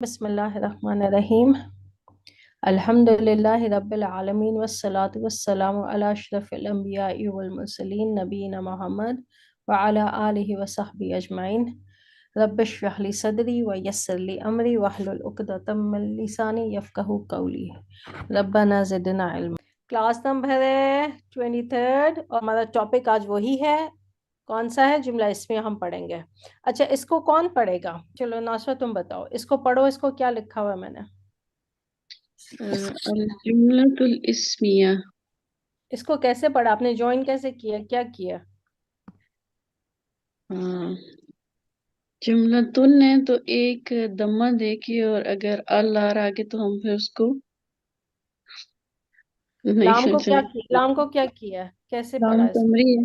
बिस्मिल्लाहिर्रहमानिर्रहीम। अल्हम्दुलिल्लाहि रब्बिल आलमीन वस्सलातु वस्सलामु अला अशरफिल अंबियाइ वल मुरसलीन नबीना मोहम्मद व अला आलिहि व सहबी अजमाइन। रब्बिश्रह ली सदरी व यस्सिर ली अमरी वहलुल उक़दतम मिन लिसानी यफ़क़हू क़ौली। रब्बना ज़िदना इल्मा। क्लास नंबर है 23 और हमारा टॉपिक आज वही है। कौन सा है? जुमला इसमें हम पढ़ेंगे। अच्छा, इसको कौन पढ़ेगा? चलो नासवा तुम बताओ, इसको पढ़ो। इसको क्या लिखा हुआ है मैंने? अल जुमलतुल इस्मिया। इसको कैसे पढ़ा आपने? ज्वाइन कैसे किया? क्या किया? हाँ, जुमलतुल ने तो एक दम्मा देखी और अगर अल आ रहा आगे तो हम फिर उसको नहीं लाम को सोच क्या रहे। किया? लाम को क्या किया? कैसे लाम पढ़ा इसको? तमरी है।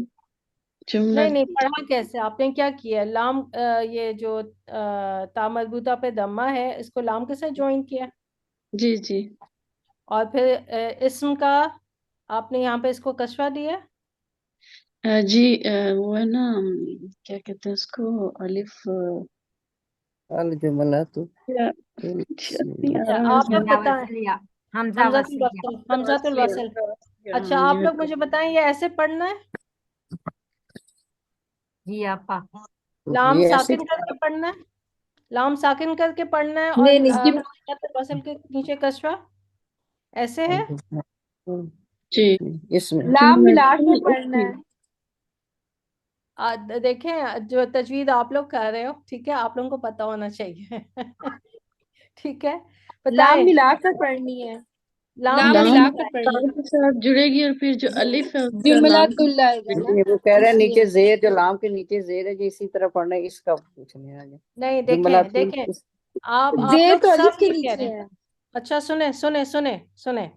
जुमला नहीं नहीं, पढ़ा कैसे आपने? क्या किया? लाम ये जो ता मरबूता पे दम्मा है, इसको लाम के साथ ज्वाइन किया। जी जी। और फिर इस्म का आपने यहाँ पे इसको कस्रा दिया। जी वो है ना, क्या कहते हैं उसको, अलिफ अल जुमला तो या नहीं आ अच्छा, रहा आप लोग है। हमजा बताएं। वसीया। हमजा हमजातुल वसीया। वसल, हमजातुल वसल। अच्छा, हाँ जी आप लोग मुझे बताएं, ये ऐसे पढ़ना है? जी आपा। लाम ये ऐसे। साकिन करके पढ़ना है? लाम साकिन करके पढ़ना है और नहीं नहीं जी। हमजातुल वसल के नीचे कस्रा, ऐसे है? जी। इसमें लाम मिला के जुमलतुल पढ़ना इस्मी। है। देखें, जो तजवीद आप लोग कर रहे हो, ठीक है, आप लोगों को पता होना चाहिए। ठीक है, लाम बताएं। मिलाकर पढ़नी है। लाम लाम कैसे लाम मिलाकर बताएं? पढ़नी ताल है। के साथ जुड़ेगी और फिर जो अलिफ है उसका जुमला लाम। तुल आएगा ना, ये वो कह रहे हैं नीचे इसलिए। जेर, जो लाम के नीचे जेर है, जो इसी तरह पढ़ना है, इसका पूछने हैं आगे। नहीं, जुमला देखें तो देखें, आप जेर लोग तो सब अलिफ के ये कह रहे नीचे हैं। है। अच्छा, सुने सुने सुने सुने,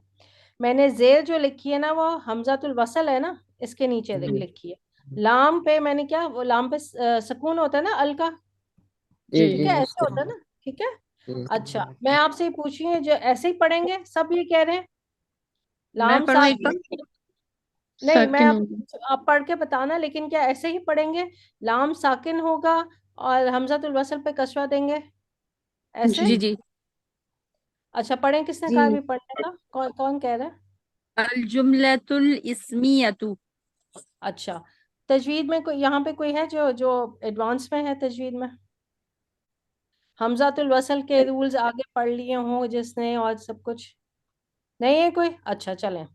मैंने जेर जो लिखी है ना, वो हमजातुल वसल है ना, इसके नीचे जी लिखी है। लाम पे मैंने क्या, वो लाम पे सुकून होता है ना, अल का। जी ठीक जी जी, है, ऐसे इसके होता है ना। ठीक है। अच्छा, मैं जी। आपसे ही पूछ रही हूँ, जो ऐसे ही पढ़ेंगे सब ये कह रहे हैं? मैं लाम पढ़ूं एक साकिन। बार? नहीं, मैं साकिन अब होगा। आप पढ़ के बताना, लेकिन क्या ऐसे ही पढ़ेंगे? लाम साकिन होगा और हमजातुल वसल पे कसरा देंगे, ऐसे? जी जी। जी अच्छा, पढ़ें। किसने कहा जी। अभी पढ़ने का? कौन कौन कह रहा है? अल जुमलतुल इस्मियतु। अच्छा, तजवीद में कोई यहाँ पे कोई है जो जो एडवांस में है तजवीद में? हमजातुल वसल के रूल्स आगे पढ़ लिए हों जिसने, और सब कुछ नहीं है कोई? अच्छा, चलें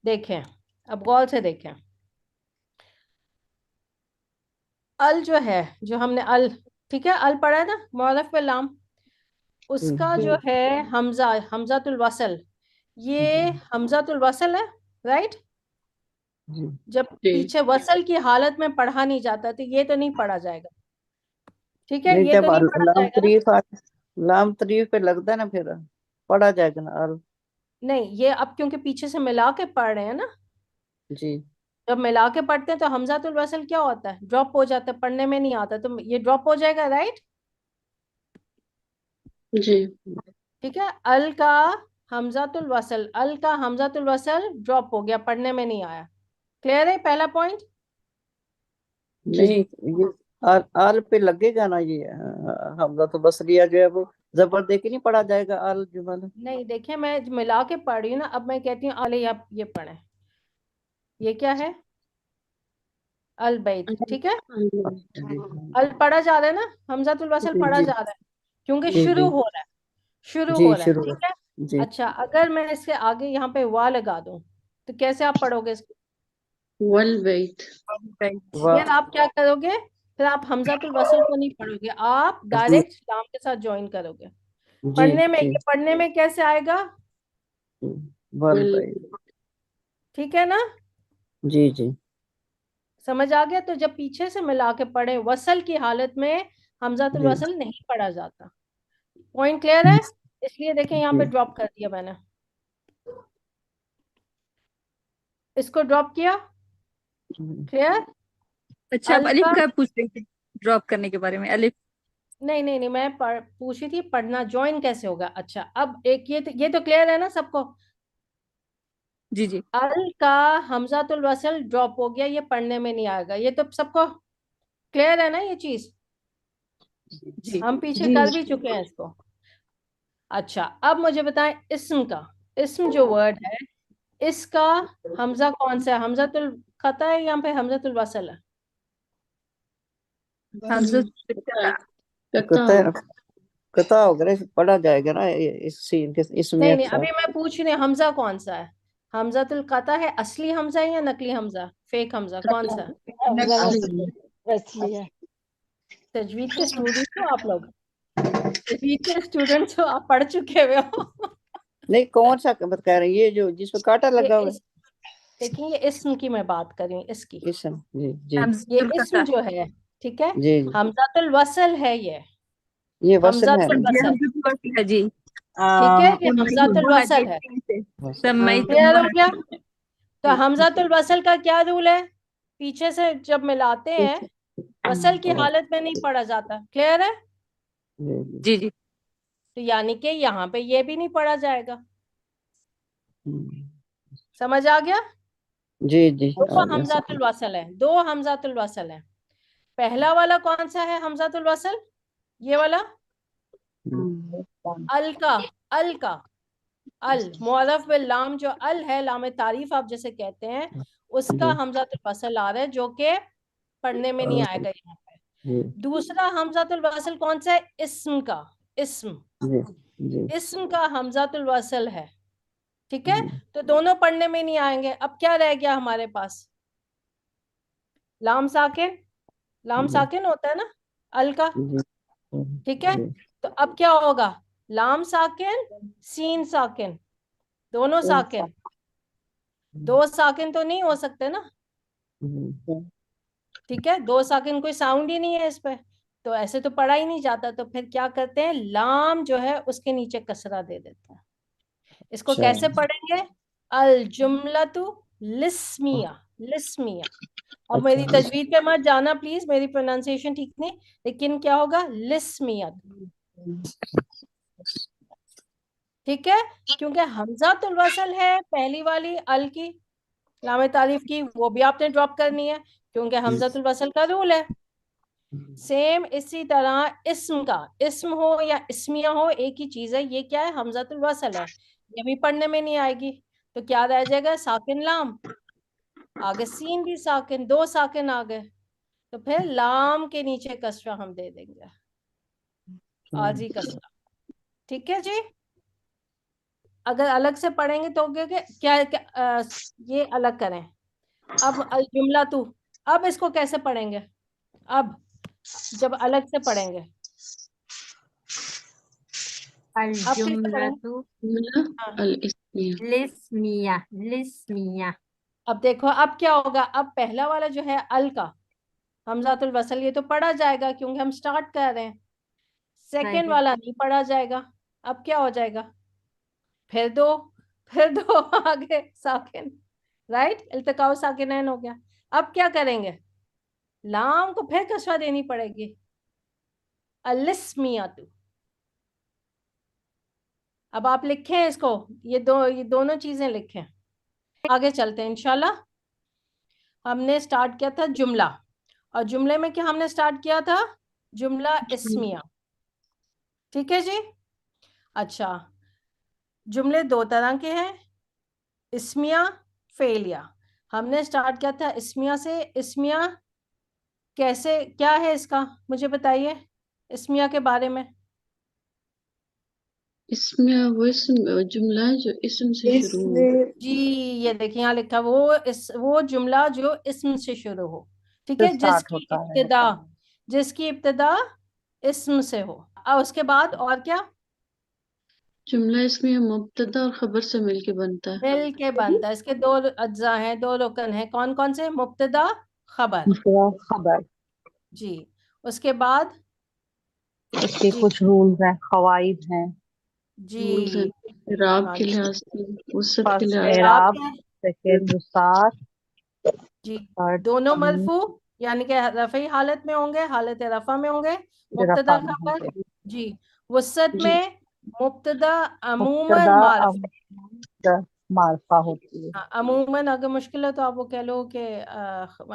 देखें, अब गौर से देखें। अल जो है, जो हमने अल, ठीक है, अल पढ़ा है ना, मुअर्रफ पे लाम, उसका जो है हमजा, हमजातुल वसल, ये हमजातुल वसल है, राइट? जी। जब जी पीछे वसल की हालत में पढ़ा नहीं जाता तो ये तो नहीं पढ़ा जाएगा। ठीक है, नहीं, ये तो जब नहीं पढ़ा लाम जाएगा ना। तरीफ लाम तरीफ पे लगता है ना, फिर पढ़ा जाएगा ना अल। नहीं, ये अब क्योंकि पीछे से मिला के पढ़ रहे हैं ना, जी जब मिला के पढ़ते हैं तो हमजातुल वसल क्या होता है? ड्रॉप हो जाता है, पढ़ने में नहीं आता, तो ये ड्रॉप हो जाएगा, राइट? जी। ठीक है, अल का हमजातुल वसल, अल का हमजातुल वसल ड्रॉप हो गया, पढ़ने में नहीं आया। क्लियर है पहला पॉइंट? जी। नहीं, ये आल पे लगेगा ना, ये हमजा तो बसरिया जो है वो जबर दे के नहीं पढ़ा जाएगा आल जुमला। नहीं, देखिए, मैं मिला के पढ़ रही हूँ ना, अब मैं कहती हूँ अले, आप ये पढ़े। ये क्या है? अल बैत, ठीक है। जी अल पढ़ा जा रहा है ना, हमजातुल वसल जी पढ़ा जी जा रहा है, क्योंकि जी शुरू जी हो रहा है, शुरू जी, हो रहा है, शुरू। ठीक है। जी। अच्छा, अगर मैं इसके आगे यहाँ पे वाह लगा दूं तो कैसे आप पढ़ोगे इसको? वल बैत। फिर वाह। आप क्या करोगे? फिर आप हमजातुल वसल को नहीं पढ़ोगे, आप जी डायरेक्ट लाम के साथ ज्वाइन करोगे। जी पढ़ने में, जी ये पढ़ने में कैसे आएगा? जी। वल वल। भाई। ठीक है ना? जी जी समझ आ गया? तो जब पीछे से मिला के पढ़े वसल की हालत में, हमजातुल जी वसल नहीं पढ़ा जाता। पॉइंट क्लियर है? इसलिए देखें, यहाँ पे जी। ड्रॉप कर दिया मैंने, इसको ड्रॉप किया। क्लियर? अच्छा, आप अल अलिफ का, का पूछ रहे थे? ड्रॉप करने के बारे में अलिफ। नहीं नहीं नहीं, मैं पूछी थी पढ़ना ज्वाइन कैसे होगा। अच्छा, अब एक ये तो क्लियर है ना सबको? जी जी अल का हमजातुल वसल ड्रॉप हो गया, ये पढ़ने में नहीं आएगा, ये तो सबको क्लियर है ना ये चीज? जी हम पीछे जी कर भी चुके हैं इसको। अच्छा, अब मुझे बताएं इस्म का, इस्म जो वर्ड है इसका हमजा कौन सा है? हमजातुल कता है या पे हमजातुल वसल है? हमजा कता है, कता वगैरह पढ़ा जाएगा ना इस सीन के इसमें नहीं नहीं, अच्छा। अभी मैं पूछ रही हूँ हमजा कौन सा है? हमजातुल कता है, असली हमजा है या नकली हमजा, फेक हमजा, कौन सा है? असली। तजवीद के स्टूडेंट हो आप लोग? तजवीद के स्टूडेंट्स हो आप, पढ़ चुके हुए हो? नहीं कौन सा कह रहे हैं, ये जो जिसमें कांटा लगा हुआ है? देखिए ये इस्म की मैं बात कर रही हूँ, इसकी। इसम, जी जी ये हमजातुल इस्म कता जो है, ठीक है, जी जी, हमजातुल वसल है ये वसल है हमजातुल ना। ये वसल, हमजातुल वसल है जी। ठीक है, ये उन्नीस हमजातुल दो वसल है। 3 से वसल। सम्मई क्लियर हो गया? तुम तो हमजातुल वसल का क्या रूल है? पीछे से जब मिलाते हैं वसल की हालत में नहीं पढ़ा जाता। क्लियर है? जी जी, जी जी तो यानी कि यहाँ पे ये भी नहीं पढ़ा जाएगा। हम्म, समझ आ गया? जी जी दो आ गया समझ। हमजातुल वसल है, दो हमजातुल वसल है। पहला वाला कौन सा है हमजातुल वसल? ये वाला अल का, अल का, अल मुअर्रफ बिल लाम, जो अल है, लाम तारीफ आप जैसे कहते हैं, उसका जी हमजातुल वसल आ रहा है, जो कि पढ़ने में नहीं आएगा यहाँ पे। जी दूसरा हमजातुल वसल कौन सा है? इस्म का, इस्म, जी जी इस्म का हमजातुल वसल है, ठीक है। जी तो दोनों पढ़ने में नहीं आएंगे। अब क्या रह गया हमारे पास? लाम साकिन, लाम जी साकिन होता है ना अल का, जी ठीक है। जी, तो अब क्या होगा? लाम साकिन, सीन साकिन, दोनों साकिन। दो साकिन तो नहीं हो सकते ना, ठीक है, दो साकिन कोई साउंड ही नहीं है इस पे, तो ऐसे तो पढ़ा ही नहीं जाता। तो फिर क्या करते हैं, लाम जो है उसके नीचे कसरा दे देते हैं। इसको अच्छा कैसे पढ़ेंगे? अल जुमलतु लिस्मिया, लिस्मिया। अब अच्छा मेरी तजवीद पे मत जाना प्लीज, मेरी प्रोनाउंसिएशन ठीक नहीं, लेकिन क्या होगा? लिस्मियत, ठीक है। क्योंकि हमजातुल वसल है पहली वाली अल की, लामे तारीफ की, वो भी आपने ड्रॉप करनी है क्योंकि हमजातुल वसल का रूल है। सेम इसी तरह इस्म का, इस्म हो या इस्मिया हो एक ही चीज है, ये क्या है? हमजातुल वसल है, ये भी पढ़ने में नहीं आएगी। तो क्या रह जाएगा? साकिन लाम, आगे सीन भी साकिन, दो साकिन आ गए, तो फिर लाम के नीचे कसरा हम दे देंगे, आजी कसरा, ठीक है जी। अगर अलग से पढ़ेंगे तो क्या, ये अलग करें। अब अल जुमला तू, अब इसको कैसे पढ़ेंगे? अब जब अलग से पढ़ेंगे अल अब कैसे पढ़ेंगे? जुमलतु हाँ, अल इस्मिया। लिस्मिया, लिस्मिया। अब देखो अब क्या होगा। अब पहला वाला जो है अल का हमजातुल वसल, ये तो पढ़ा जाएगा क्योंकि हम स्टार्ट कर रहे हैं। सेकंड सही। वाला नहीं पढ़ा जाएगा। अब क्या हो जाएगा? फिर दो, फिर दो आगे साकिन, राइट, इल्तिकाउ साकिनैन हो गया। अब क्या करेंगे? लाम को फिर कसरा देनी पड़ेगी, अलिस्मियातु। अब आप लिखें इसको, ये दोनों चीजें लिखें। आगे चलते हैं इंशाल्लाह। हमने स्टार्ट किया था जुमला, और जुमले में क्या हमने स्टार्ट किया था? जुमला इस्मिया, ठीक है जी। अच्छा, जुमले दो तरह के हैं, इस्मिया, फेलिया। हमने स्टार्ट किया था इस्मिया से। इस्मिया कैसे, क्या है इसका, मुझे बताइए इस्मिया के बारे में। इसमें वो इसम जुमला है जो इसम से शुरू हो। जी, ये देखिए यहाँ लिखा, वो जुमला जो इस्म से शुरू हो, ठीक है, जिसकी इब्तिदा इस्म से हो। और उसके बाद और क्या? जुमला इसमें मुब्तदा और खबर से मिलके बनता है। मिल के बनता है। इसके दो अज्जा हैं, दो रुकन हैं, कौन कौन से? मुब्तदा, खबर, खबर। जी। उसके बाद इसके जी, कुछ रूल्स हैं, कवाइद हैं। रूल्स हैं, जी, इराब हाँ के जी, लिहाज से, वसत के फर्स्ट लिहाज एराब एराब, है, सेकंड वसात, जी, थर्ड दोनों तमीज, मरफू यानी कि रफ़ई हालत में होंगे, हालत रफ़ा में होंगे, मुब्तदा रफा में खबर, होंगे। जी। वसत जी। में मुब्तदा अमूमन मुब्तदा मारफा, मारफा होती है, हाँ, अमूमन अगर मुश्किल है तो आप वो कह लो कि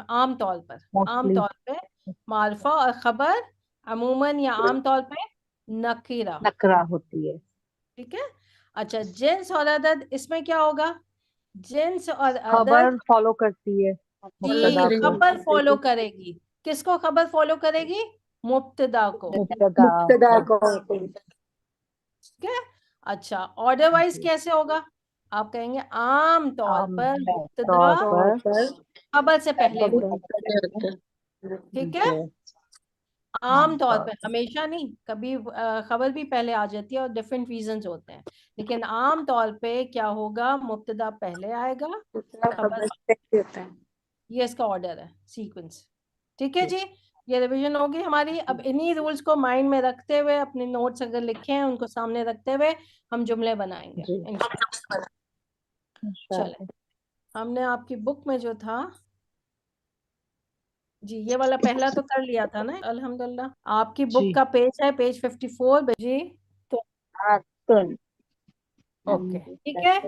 आम तौर पर, आम मोस्टली तौर पे मारफा, और खबर अमूमन या आम तौर पे नकीरा, नकरा होती है। ठीक है। अच्छा, जिन्स और अदद, इसमें क्या होगा? जिन्स और अदद खबर फॉलो करती है जी मुब्तदा को। खबर फॉलो करेगी। किसको खबर फॉलो करेगी? मुब्तदा को। मुब्तदा को। ठीक है। अच्छा, ऑर्डर वाइज कैसे होगा? आप कहेंगे आम तौर आम पर मुब्तदा तौर पर खबर से पहले होता है। ठीक है। आम तौर पर, हमेशा नहीं, कभी खबर भी पहले आ जाती है और डिफरेंट रीजंस होते हैं, लेकिन आम तौर पे क्या होगा? मुब्तदा पहले आएगा, खबर। ये इसका ऑर्डर है, सीक्वेंस। ठीक है जी, ये रिवीजन होगी हमारी। अब इन्हीं रूल्स को माइंड में रखते हुए, अपने नोट्स अगर लिखे हैं उनको सामने रखते हुए हम जुमले बनाएंगे जी इंशाल्लाह। चले, हमने आपकी बुक में जो था जी, ये वाला पहला तो कर लिया था ना, अल्हम्दुलिल्लाह। आपकी बुक जी का पेज है पेज 54 जी। तो ओके, ठीक है,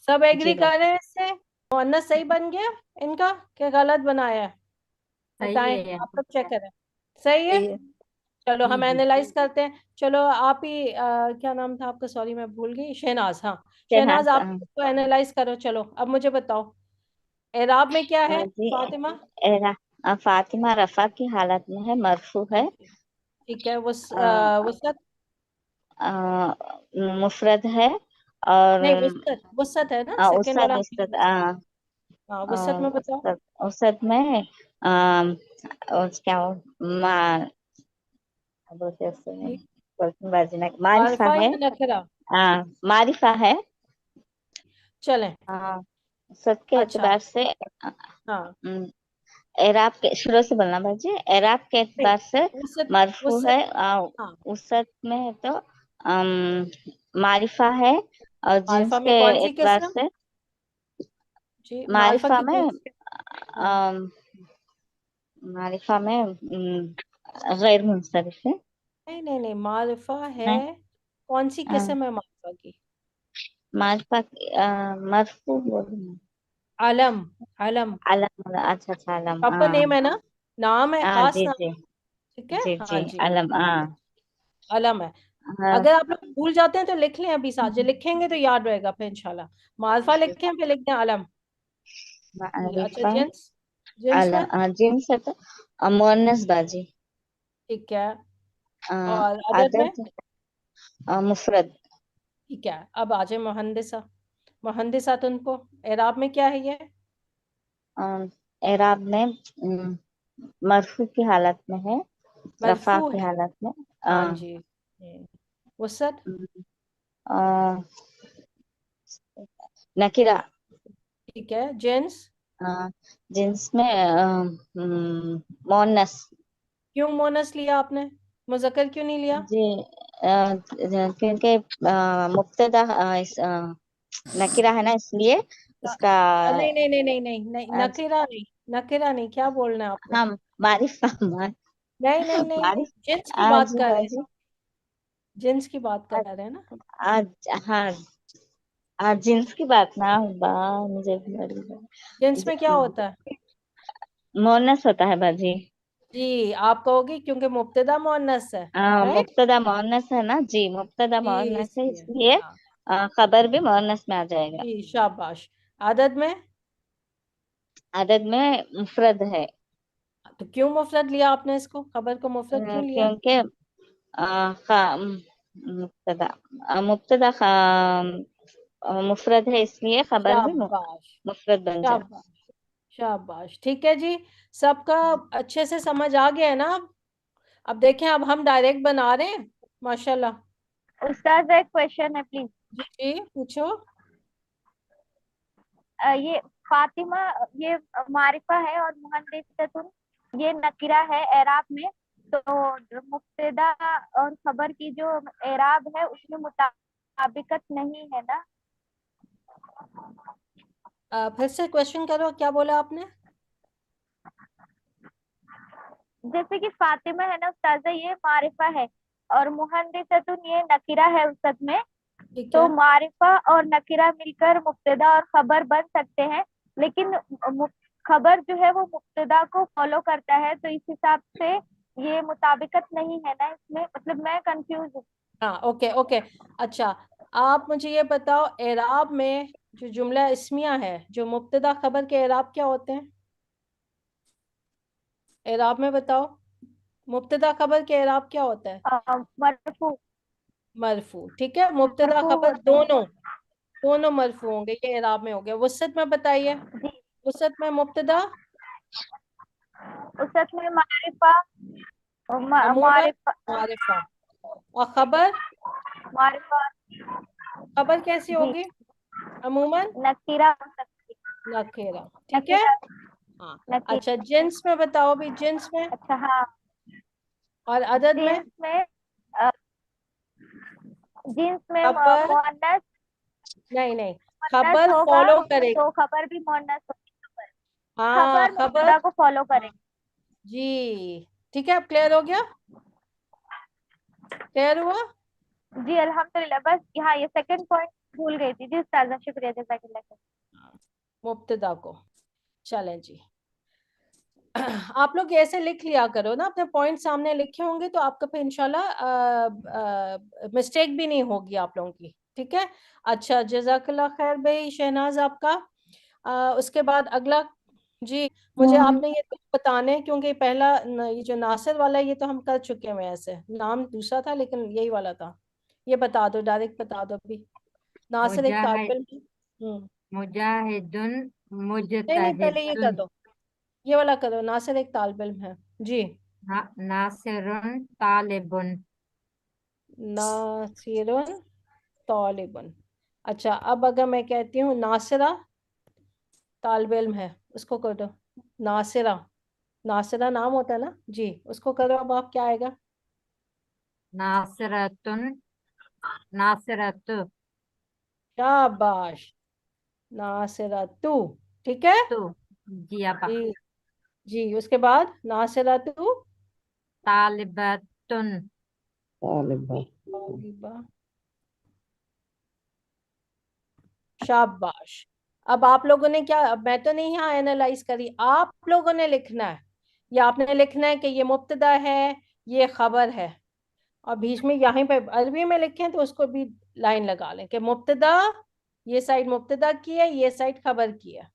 सब एग्री कर रहे हैं इससे? मुअन्नस सही बन गया इनका, क्या गलत बनाया है? सही बताएं, है। आप लोग चेक करें। सही है। चलो हम एनालाइज करते हैं। चलो आप ही क्या नाम था आपका? सॉरी मैं भूल गई। शहनाज, हाँ शहनाज, आप तो एनालाइज करो। चलो अब मुझे बताओ, एराब में क्या है जी फातिमा? फातिमा रफा की हालत में है, मरफू है। ठीक है, वसत? मुफरद है और नहीं, वसत, वसत है ना, सेकंड उसद वाला। उसद हाँ, वसत में बताओ। उसद में क्या हो बोलते हैं जी, मारिफा मारिफा है। या नकरा? मारिफा है। चलें। उसद के अच्छा, एतबार से हाँ, एराब के शुरू से बोलना भाजी। एराब के नहीं, एतबार से वसत, मरफू वसत, है। हाँ, उसद में है तो मारिफा है, और जिन्स मारिफा में के कौन सी एतबार किस्म? से जी, मारिफा मारिफा की में कौन सी किस्म? मारिफा में गैर मुंसरिफ है। नहीं नहीं नहीं, मारिफा है, नहीं, कौन सी अ, किस्म है मारिफा की? मारिफा मरफू बोलूं? आलम, आलम, अलम, अच्छा अच्छा अलम। प्रॉपर नेम है ना, नाम है, खास जी नाम। जी ठीक है, जी हाँ जी जी, अलम। आलम है। अगर आप लोग भूल जाते हैं तो लिख लें अभी साथ, जो लिखेंगे तो याद रहेगा फिर इंशाल्लाह। मारिफा लिखें, फिर लिखते हैं आलम जी। अच्छा, मारिफा जेंट्स, जेंट्स में? जिन्स है तो मुअन्नस बाजी। ठीक है, अ, और अदद में? अदद मुफरद। ठीक है, अब आ जाए मुहंदिसा। मुहंदिसा तो उनको एराब में क्या है ये? एराब में मरफू की हालत में है, रफा मरफू की है, हालत में। हाँ जी। वसत? अ, नकीरा। ठीक है, जेंट्स? जिन्स में मोनस। क्यों मोनस लिया आपने, मुज़क्कर क्यों नहीं लिया? जी क्योंकि मुब्तदा नकीरा है ना, इसलिए इसका नहीं नहीं नहीं नहीं नहीं नहीं, नकीरा नहीं, नकीरा नहीं, क्या बोलना है आपने? हम मारिफा नहीं नहीं नहीं, मारिफ जिन्स की बात आज कर रहे हैं, बाजी। जिन्स की बात कर रहे हैं ना। आज हाँ, आज जिन्स की बात ना बा मुझे जिन्स में क्या होता है? मोनस होता है बाजी। जी, आप कहोगे क्योंकि मुब्तदा मुअन्नस है, राइट मुब्तदा मोनस है ना जी, मुब्तदा जी, मोनस है, इसलिए। इसलिए हाँ खबर भी मोनस में आ जाएगा। जी, शाबाश। आदत में? अदद में मुफरद है। तो क्यों मुफरद लिया आपने इसको, खबर को मुफरद क्यों लिया? क्योंकि मुब्तदा मुब्तदा मुफरद है, इसलिए खबर भी शाबाश, मुफरद बन जाए। शाबाश, शाबाश। ठीक है जी, सबका अच्छे से समझ आ गया है ना? अब देखें, अब हम डायरेक्ट बना रहे हैं माशाल्लाह। उस्ताद एक क्वेश्चन है प्लीज। जी जी, पूछो। ये फातिमा, ये मारिफा है और मुहंदिसतुन ये नकीरा है एराब में, तो मुब्तदा और खबर की जो एराब है उसमें मुताबिकत नहीं है ना? फिर से क्वेश्चन करो, क्या बोला आपने? जैसे कि फातिमा है ना उस्ताजा, ये मारिफा है और मुहंदिसतुन ये नकीरा है उसद में, ठीक तो है, मारिफा और नकीरा मिलकर मुब्तदा और खबर बन सकते हैं, लेकिन खबर जो है वो मुब्तदा को फॉलो करता है, तो इस हिसाब से ये मुताबिकत नहीं है ना इसमें, मतलब मैं कंफ्यूज हूँ। हाँ ओके ओके। अच्छा, आप मुझे ये बताओ, एराब में जो जुमला इस्मिया है, जो मुब्तदा खबर के एराब क्या होते हैं? एराब में बताओ, मुब्तदा खबर के एराब क्या होता है? मरफू मरफू। ठीक है, मुब्तदा मरफू खबर होते हैं। दोनों दोनों मरफू होंगे, ये एराब में हो गया। वसत में बताइए, जी, वसत में मुब्तदा उसत में मारिफा अमूमन मारिफा मारिफा, और खबर, मारिफा खबर कैसी जी, होगी? अमूमन नकीरा हो सकती नकेरा। है। ठीक है। नकीरा हाँ। नकीरा। अच्छा, जिन्स में बताओ भी, जिन्स में अच्छा हाँ, और अदद में? जींस में जींस में खबर मुअन्नस नहीं नहीं, मुअन्नस खबर होगा फॉलो करेगी। तो खबर भी मुअन्नस होगी। हाँ खबर खबर, मुब्तदा को फॉलो करेगी। जी। ठीक है, अब क्लियर हो गया? क्लियर हुआ? जी अल्हम्दुलिल्लाह। बस यहाँ ये सेकंड पॉइंट भूल गई थी जी उस्ताद, शुक्रिया जज़ाकल्लाह खैर। मुब्तदा को। चलें जी। आप लोग ऐसे लिख लिया करो ना, अपने पॉइंट सामने लिखे होंगे तो आपका फिर इंशाल्लाह मिस्टेक भी नहीं होगी आप लोगों की। ठीक है। अच्छा, जज़ाकल्लाह खैर भाई शहनाज आपका। उसके बाद अगला जी, मुझे आपने ये बताने हैं, क्योंकि पहला ये जो नासिर वाला है ये तो हम कर चुके हैं, ऐसे नाम दूसरा था लेकिन यही वाला था। ये बता दो, डायरेक्ट बता दो अभी। नासिर एक मुजाहिद तालिब इल्म। मुजाहिदुन नहीं, पहले ये कर मुजतहिदुन दो, ये वाला करो। नासिर एक तालिब इल्म है जी। नासिरुन तालिबुन। नासिरुन तालिबुन। अच्छा, अब अगर मैं कहती हूँ नासिरा तालिब इल्म है, उसको कर दो। नासिरा, नासिरा नाम होता है ना जी, उसको करो। अब आप क्या आएगा? नासिरतुन नासिरतु शाबाश, नासिरा तू। ठीक है तु। जी आपा। जी। जी, उसके बाद नासिरा तू तालिबतुन तालिबा। तालिबा। शाबाश। अब आप लोगों ने क्या, अब मैं तो नहीं यहाँ एनालाइज करी, आप लोगों ने लिखना है। या आपने लिखना है कि ये मुब्तदा है, ये खबर है, और बीच में यहाँ पे अरबी में लिखें तो उसको भी लाइन लगा लें कि मुब्तदा, ये साइड मुब्तदा की है, ये साइड खबर की है।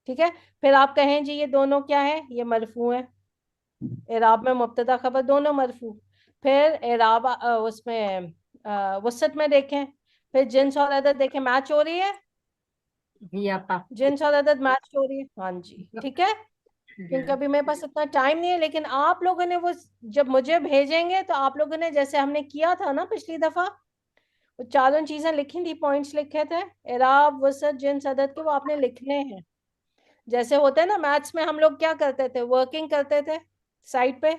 ठीक है। फिर आप कहें जी ये दोनों क्या है, ये मरफू है। एराब में मुब्तदा खबर दोनों मरफू। फिर एराब उसमें वसत में देखें, फिर जिन्स और अदद देखें, मैच हो रही है, जी आपा। जिन्स और अदद मैच हो रही है। हाँ जी, ठीक है। क्योंकि अभी मेरे पास इतना टाइम नहीं है, लेकिन आप लोगों ने वो जब मुझे भेजेंगे तो आप लोगों ने जैसे हमने किया था ना पिछली दफा, वो चारों चीजें लिखी थी, पॉइंट्स लिखे थे, एराब वसत जिन्स अदद के, वो आपने लिखने हैं। जैसे होते हैं ना मैथ्स में, हम लोग क्या करते थे, वर्किंग करते थे साइड पे।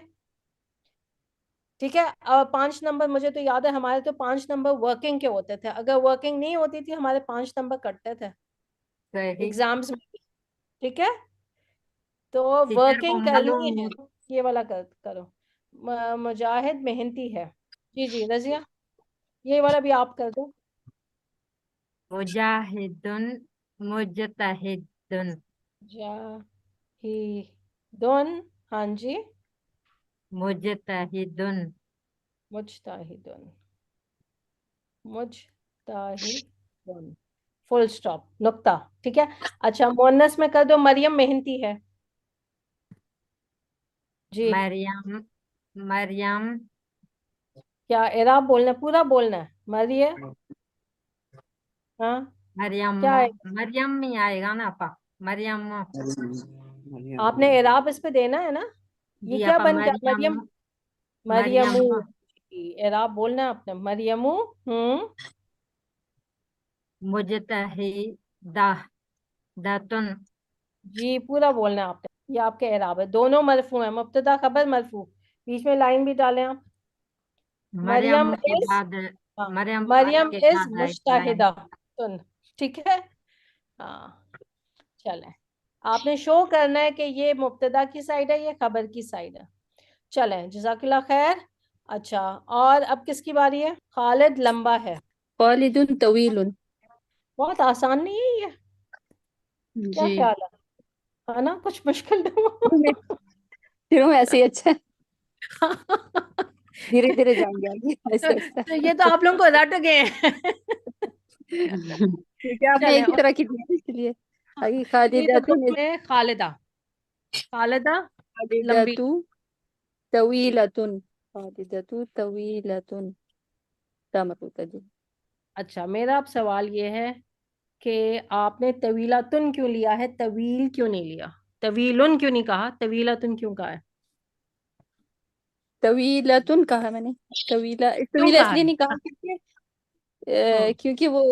ठीक है। और 5 नंबर, मुझे तो याद है हमारे तो 5 नंबर वर्किंग के होते थे, अगर वर्किंग नहीं होती थी हमारे 5 नंबर कटते थे सही। एग्जाम्स में भी। ठीक है। तो टीचर को वर्किंग करनी है, मालूम। ये वाला करो। मुजाहिद मेहनती है। जी जी रजिया, ये वाला भी आप कर दो। मुजाहिदुन मुजतहिदुन जाहिदुन, हाँ जी, मुजतहिदुन मुजताहिदुन, मुजताहिदुन, फुल स्टॉप, नुक्ता। ठीक है। अच्छा, मुअन्नस में कर दो, मरियम मेहनती है। जी। मरियम मरियम क्या एराब बोलना है? पूरा बोलना है मरियम। हाँ, मरियम क्या है? मरियम में आएगा ना आपा। मरियम। आपने एराब इस पे देना है ना। ये जी क्या आपा। बन गया? मरियम मरियम, मरियमू। मरियम एराब बोलना है आपने, मरियमू। मुजतहिदा दातुन जी, पूरा बोलना है आपने, ये आपके एराब है, दोनों मरफू हैं, मुब्तदा खबर मरफू। बीच में लाइन भी डालें आप। मरियम मरियम के इज, बाद हाँ, मरियम मरियम के इज बाद लाइन। मुजताहिदा तुन। ठीक है। हाँ, चलें। आपने शो करना है कि ये मुब्तदा की साइड है, ये खबर की साइड है। चलें, जज़ाकल्लाह खैर। अच्छा, और अब किसकी बारी है? खालिद लंबा है। खालिदुन तवीलुन। बहुत आसान नहीं है ये, क्या जी, ख्याल है ना? कुछ मुश्किल तो फिर ऐसे ही अच्छा है। धीरे धीरे जाएंगे आगे, ऐसे ऐसे। तो ये तो आप लोगों को रट गए हैं। क्योंकि आपने चले एक ही और तरह की दी है इसलिए। आगे ये तो खालिदातुन ग्रुप में खालिदा, खालिदा लंबी, खालिदातु तवीलतुन, खालिदातु तवीलतुन, क्या मतलब है जी? अच्छा मेरा अब सवाल ये है कि आपने तवीलातुन क्यों लिया है, तवील क्यों नहीं लिया, तवीलुन क्यों नहीं कहा, तवीलातुन क्यों कहा है, तवीलतुन कहा मैंने। क्यों तवीला कहा इसलिए है? नहीं कहा क्योंकि क्योंकि वो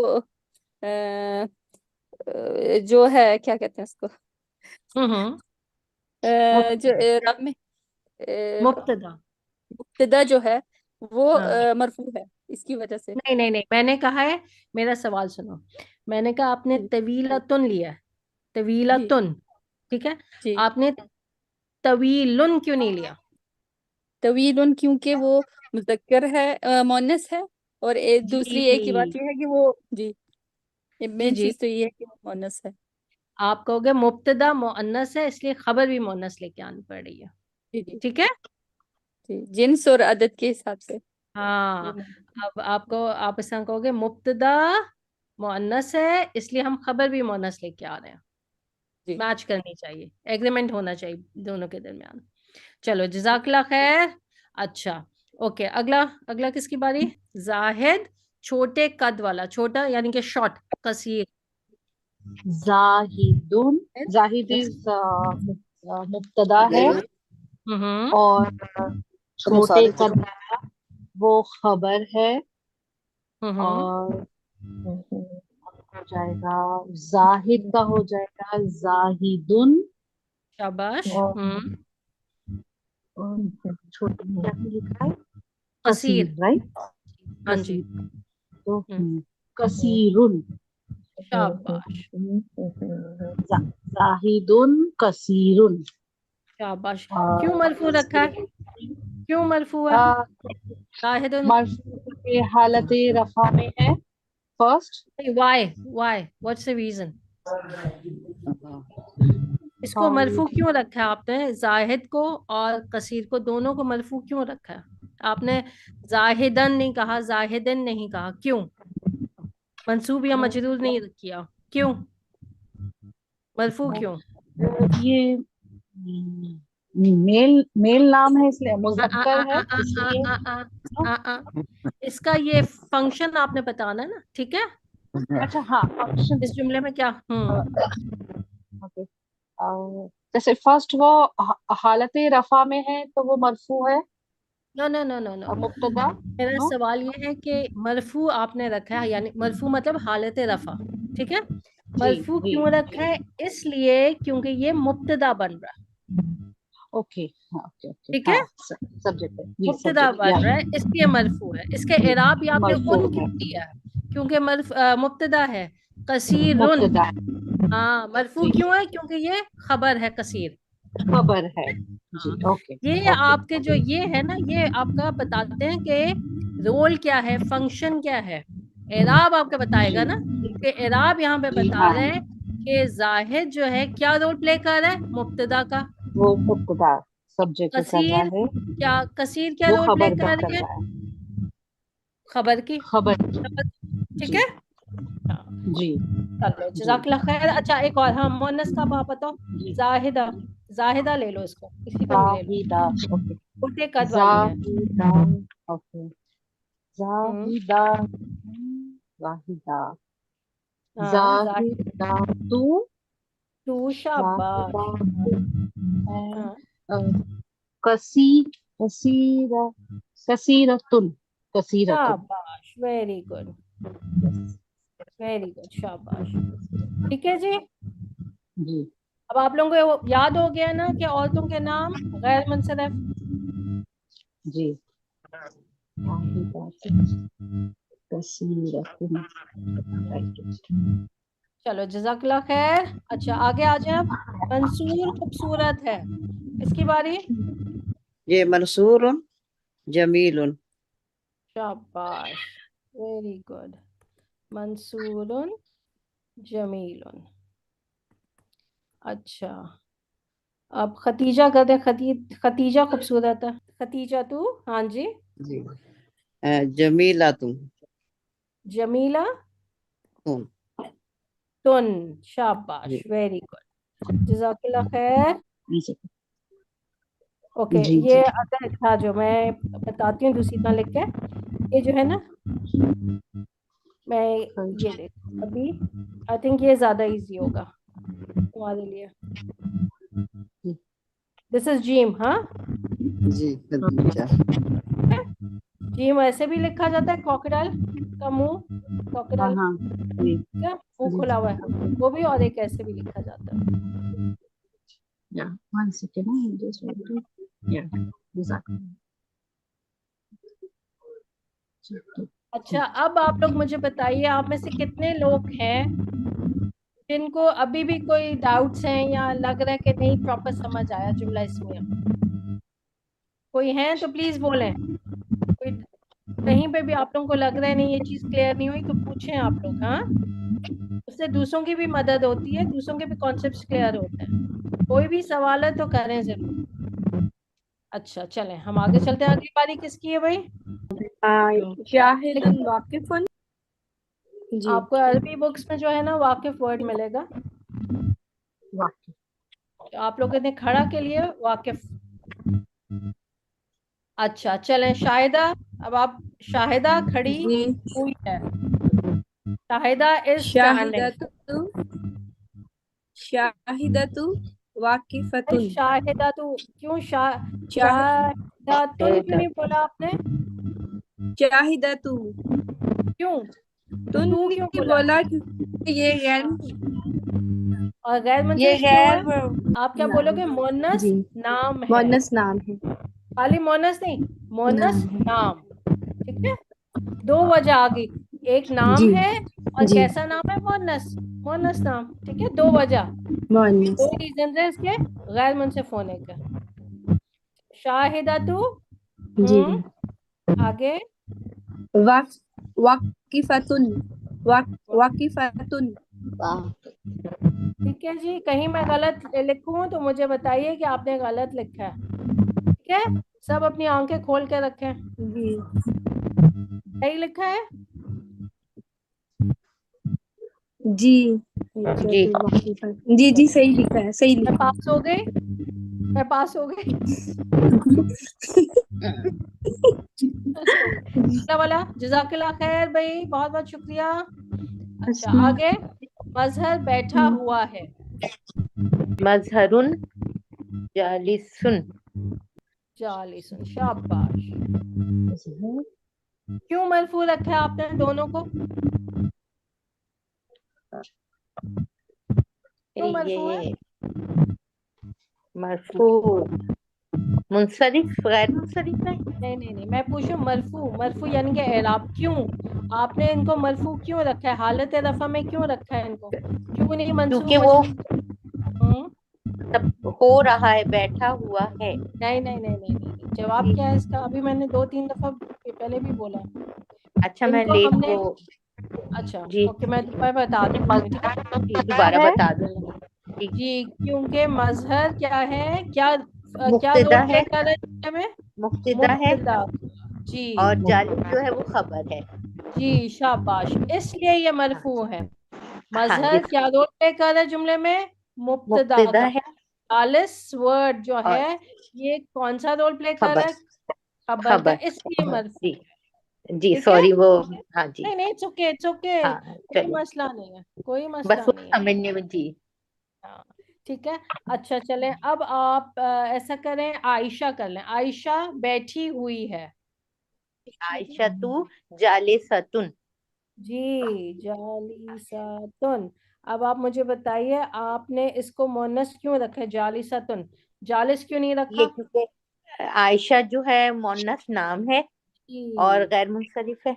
जो है क्या कहते हैं उसको, हम्म, जो रब में मुब्तदा। मुब्तदा जो है वो हाँ मरफू है, इसकी वजह से। नहीं नहीं नहीं, मैंने कहा है, मेरा सवाल सुनो, मैंने कहा आपने जी तवीलातुन लिया है, जी तवीलातुन, ठीक है, जी। आपने तवीलुन क्यों नहीं लिया? तवीलुन क्योंकि वो मुज़क्कर है, मुअन्नस है। और दूसरी एक ही बात जी यह है कि वो जी, जी मेन जी, चीज तो ये है कि वो मुअन्नस है। आप कहोगे मुब्तदा मुअन्नस है इसलिए खबर भी मुअन्नस लेके आनी पड़ रही है, जी जी ठीक है। जी, जिन्स और अदद के हिसाब से वो हाँ, अब आपको आप इस तरह कहोगे मुब्तदा मुअन्नस है इसलिए हम खबर भी मुअन्नस लेके आ रहे हैं, जी। मैच करनी चाहिए, एग्रीमेंट होना चाहिए दोनों के दरमियान। चलो जजाकल्ला खैर। अच्छा ओके, अगला अगला किसकी बारी? जाहिद, छोटे कद वाला, छोटा यानी कि शॉर्ट, कसीर। जाहिदुन, जाहिद इज मुब्तदा है हम्म और चलो छोटे सारे कद वाला वो खबर है। हम्म, और हो जाएगा, जाहिद का हो जाएगा जाहिदुन। शाबाश। और हम्म, छोटे में क्या लिखा है? कसीर, कसीर, राइट? हाँ जी। कसीर, तो हम्म, कसीरुन। शाबाश जाहिदुन कसीरुन। शाबाश। क्यों और मरफू रखा है, क्यों मरफू है जाहिदुन? मरफू के हालत रफा में है first. Why why, what's the reason? इसको मरफू क्यों रखा है आपने, जाहिद को और कसीर को, दोनों को मरफू क्यों रखा है आपने? जाहिदन नहीं कहा, जाहिदन नहीं कहा, क्यों? मंसूब या मजरूर नहीं किया, क्यों मरफू क्यों? ये मेल मेल नाम है इसलिए, आ, आ, मुज़क्कर आ, है आ, आ, इसलिए। आ, आ, आ, आ, इसका ये फंक्शन आपने बताना है ना, ठीक है। अच्छा हाँ, फंक्शन। इस जुमले में क्या ओके, जैसे फर्स्ट वो हालत रफा में है तो वो मरफू है। No no no no no, और मुब्तदा मेरा नो। सवाल ये है कि मरफू आपने रखा है, यानी मरफू मतलब हालत रफा, ठीक है। जी मरफू जी, क्यों रखा है? इसलिए क्योंकि ये मुब्तदा बन रहा है, ओके हाँ, ओके ओके ठीक है, हाँ, सब्जेक्ट है ये, मुब्तदा सब्जेक्ट या बन रहा है इसलिए मरफू है। इसके इराब भी आपने मरफू उन है, क्यों दिया है? क्योंकि मुब्तदा है कसीरुन। मुब्तदा हाँ, मरफू जी, क्यों है? क्योंकि ये खबर है कसीर। खबर है जी। हाँ, ओके ये ओके, आपके जो ये है ना, ये आपका बताते हैं कि रोल क्या है, फंक्शन क्या है, एराब आपका बताएगा जी ना, कि एराब यहाँ पे जी बता हाँ, रहे हैं कि जाहिद जो है क्या रोल प्ले कर रहा है, मुब्तदा का। वो मुब्तदा सब्जेक्ट कर रहा कसीर है, क्या, कसीर क्या वो रोल प्ले खबर का कर कर रही है, रहा है, खबर की, खबर। ठीक जी है। हाँ, जी चलो जी जज़ाकल्लाह खैर। अच्छा एक और, हाँ मुअन्नस का आप बताओ। जी। जाहिदा, जाहिदा ले लो, इसको किसी को भी ले लो, जाहिदा, ओके। छोटे कद वाली है। जाहिदा, ओके। हम्म, जाहिदा, जाहिदा, हाँ जाहिद, जाहिदा तू, तू, जाहिदा शाबाश। तू and, हाँ कसी कसीरा, कसीरतुन, कसीरतुन। शाबाश, very good, yes very good, शाबाश। ठीक है जी, जी अब आप लोगों को वो याद हो गया ना कि औरतों के नाम गैर मुनसरिफ। जी। जाहिदा तू, कसीरतुन, राइट। चलो जज़ाकल्लाह खैर। अच्छा आगे आ जाए, अब मंसूर खूबसूरत है, इसकी बारी। ये मंसूरुन जमीलुन। शाबाश, वेरी गुड, मंसूरुन जमीलुन। अच्छा अब खतीजा कहते हैं, खतीजा खूबसूरत है, खतीजा तू, हाँ जी। जी जमीलातुन। जमीला तुन। तुन, शाबाश, जी वेरी गुड, जज़ाकल्लाह खैर। ऐसे। ओके, जी ये जी अगर था जो मैं बताती हूँ दूसरी तरह लिख के, ये जो है ना, मैं हाँ ये जी। देख अभी, आई थिंक ये ज्यादा इजी होगा तुम्हारे लिए। दिस इज जीम, हाँ, जी खदीजा। जीम ऐसे भी लिखा जाता है, क्रोकोडाइल का मुंह, हाँ क्रोकोडाइल हाँ जी का मुंह जी खुला हुआ है, वो भी, और एक ऐसे भी लिखा जाता है। या 1 सेकेंड ना जस्ट वांट टू या एग्जैक्टली। अच्छा, अब आप लोग मुझे बताइए, आप में से कितने लोग हैं जिनको अभी भी कोई डाउट्स हैं या लग रहा है कि नहीं प्रॉपर समझ आया जुमला इसमें? कोई हैं तो प्लीज बोलें। कोई कहीं पे भी आप लोगों को लग रहा है नहीं ये चीज क्लियर नहीं हुई तो पूछें आप लोग, हाँ, उससे दूसरों की भी मदद होती है, दूसरों के भी कॉन्सेप्ट्स क्लियर होते हैं। कोई भी सवाल है तो करें जरूर। अच्छा चलें, हम आगे चलते हैं। अगली बारी किसकी है भाई? जाहिदुन वाकिफुन। जी आपको अरबी बुक्स में जो है ना वाकिफ वर्ड मिलेगा, वाक्य। तो आप लोगों ने खड़ा के लिए वाकिफ। अच्छा चलें, शाहिदा, अब आप, शाहिदा खड़ी जी, हुई है, शाहिदा इज स्टैंडिंग। शाहिदतु, शाहिदतु वाकिफतुन। शाहिदा तू क्यों शाह शाहिदातुन क्यों नहीं बोला आपने? शाहिदतु क्यों तुन तू क्यों नहीं बोला? बोला क्योंकि ये गैर और गैर ये मुंसरिफ क्यों है? गैर आप क्या बोलोगे? मोनस जी नाम है, मोनस नाम है। खाली मोनस नहीं, मोनस नाम है। नाम, ठीक है। दो वजह आ गई, एक नाम जी है और जी कैसा नाम है? मोनस, मोनस नाम, ठीक है, दो वजह, मोनस। दो रीजन है इसके गैर मुंसिफ होने का। शाहिदा तू, जी आगे, वाक वाकिफतुन वाकिफतुन। ठीक है जी। कहीं मैं गलत लिखूं तो मुझे बताइए कि आपने गलत लिखा है, ठीक है। सब अपनी आंखें खोल के रखें, जी सही लिखा है? जी जी जी जी सही लिखा है, सही मैं लिखा पास हो गई, मैं पास हो गई। अगला वाला, जजाकिल्लाह खैर भाई, बहुत बहुत शुक्रिया। अच्छा आगे, मजहर बैठा हुआ है, मजहरुन जालिसुन। जालिसन, शाबाश। क्यों मरफू रखा है आपने दोनों को? क्यों मरफू है? ये मरफू मुंसरिफ गैर मुंसरिफ है। नहीं नहीं नहीं, मैं पूछूं मरफू, मरफू यानी कि एलाब, क्यों आपने इनको मरफू क्यों रखा है? हालत रफा में क्यों रखा है इनको? क्यों नहीं मंसूब क्योंकि वो मजहूर? सब हो रहा है, बैठा हुआ है। नहीं नहीं नहीं नहीं नहीं, जवाब क्या है इसका? अभी मैंने 2-3 दफा पहले भी बोला, अच्छा मैं इनको लेट हमने, को अच्छा जी ओके, मैं दोबारा बता देती हूँ, ठीक है दोबारा है बता दो। ठीक। जी। क्योंकि मजहर क्या है, क्या क्या मुक्तदा रोल प्ले है, कर रहा है दुनिया में? मुक्तदा है मुब्तदा जी, और जालिस जो है वो खबर है। जी शाबाश, इसलिए ये मरफू है। हाँ जी, मजहर क्या रोल प्ले कर रहा है जुमले में? मुब्तदा मुक्तदा का। है जालिस वर्ड जो और है ये कौन सा रोल प्ले कर रहा खबर, है? खबर का, खबर। इसलिए मरफू जी है, जी ठीक है। सॉरी वो। हाँ जी। नहीं नहीं, इट्स ओके, इट्स ओके, हाँ कोई चलिए, मसला नहीं है, कोई बस मसला वो नहीं है। समझने में जी। हाँ ठीक है। अच्छा चलें, अब आप ऐसा करें, आयशा कर लें। आयशा बैठी हुई है, आयशा तू जालिसतुन। जी, जालिसातुन। अब आप मुझे बताइए, आपने इसको मोनस क्यों रखा है? जालिसातुन, जालिस क्यों नहीं ये रखा? क्योंकि आयशा जो है मोन्नस नाम है और जी, गैर मुंसरिफ है।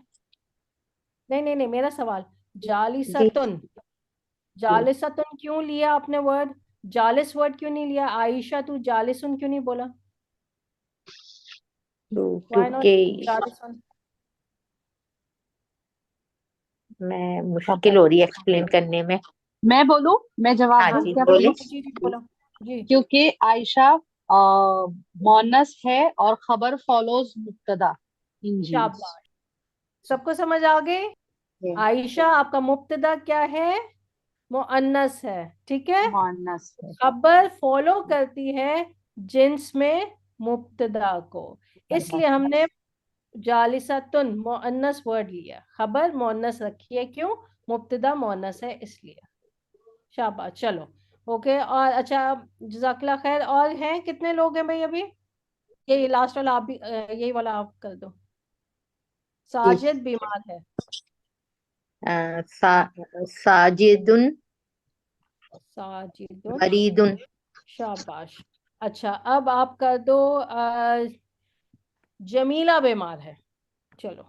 नहीं नहीं नहीं, मेरा सवाल, जी जालिसातुन, जी जालिसातुन क्यों लिया आपने वर्ड? जालिस वर्ड क्यों नहीं लिया? आयशा तू जालिसुन क्यों नहीं बोला? व्हाई नॉट क्योंकि जालिसुन? मैं मुश्किल हो रही है एक्सप्लेन करने में। मैं बोलूं, मैं जवाब हाँ दूं जी क्या जी बोले। बोलूं? जी जी बोलो जी। क्योंकि आयशा मोनस है और खबर फॉलोज मुक्तदा इन जीन्स। शाबाश, सबको समझ आ गई? आयशा आपका मुब्तदा क्या है? मुअन्नस है, ठीक है। मुअन्नस है। खबर फॉलो करती है जिन्स में मुब्तदा को, इसलिए हमने जालिसतुन मुअन्नस वर्ड लिया। खबर मुअन्नस रखी है, क्यों? मुब्तदा मुअन्नस है इसलिए। शाबाश, चलो ओके। और अच्छा, जज़ाकल्लाह खैर। और हैं कितने लोग हैं भाई अभी? ये लास्ट वाला आप भी यही वाला आप कर दो। साजिद बीमार है। साजिदुन साजिदुन, मरीदुन। शाबाश। अच्छा, अब आप कर दो जमीला बीमार है। चलो,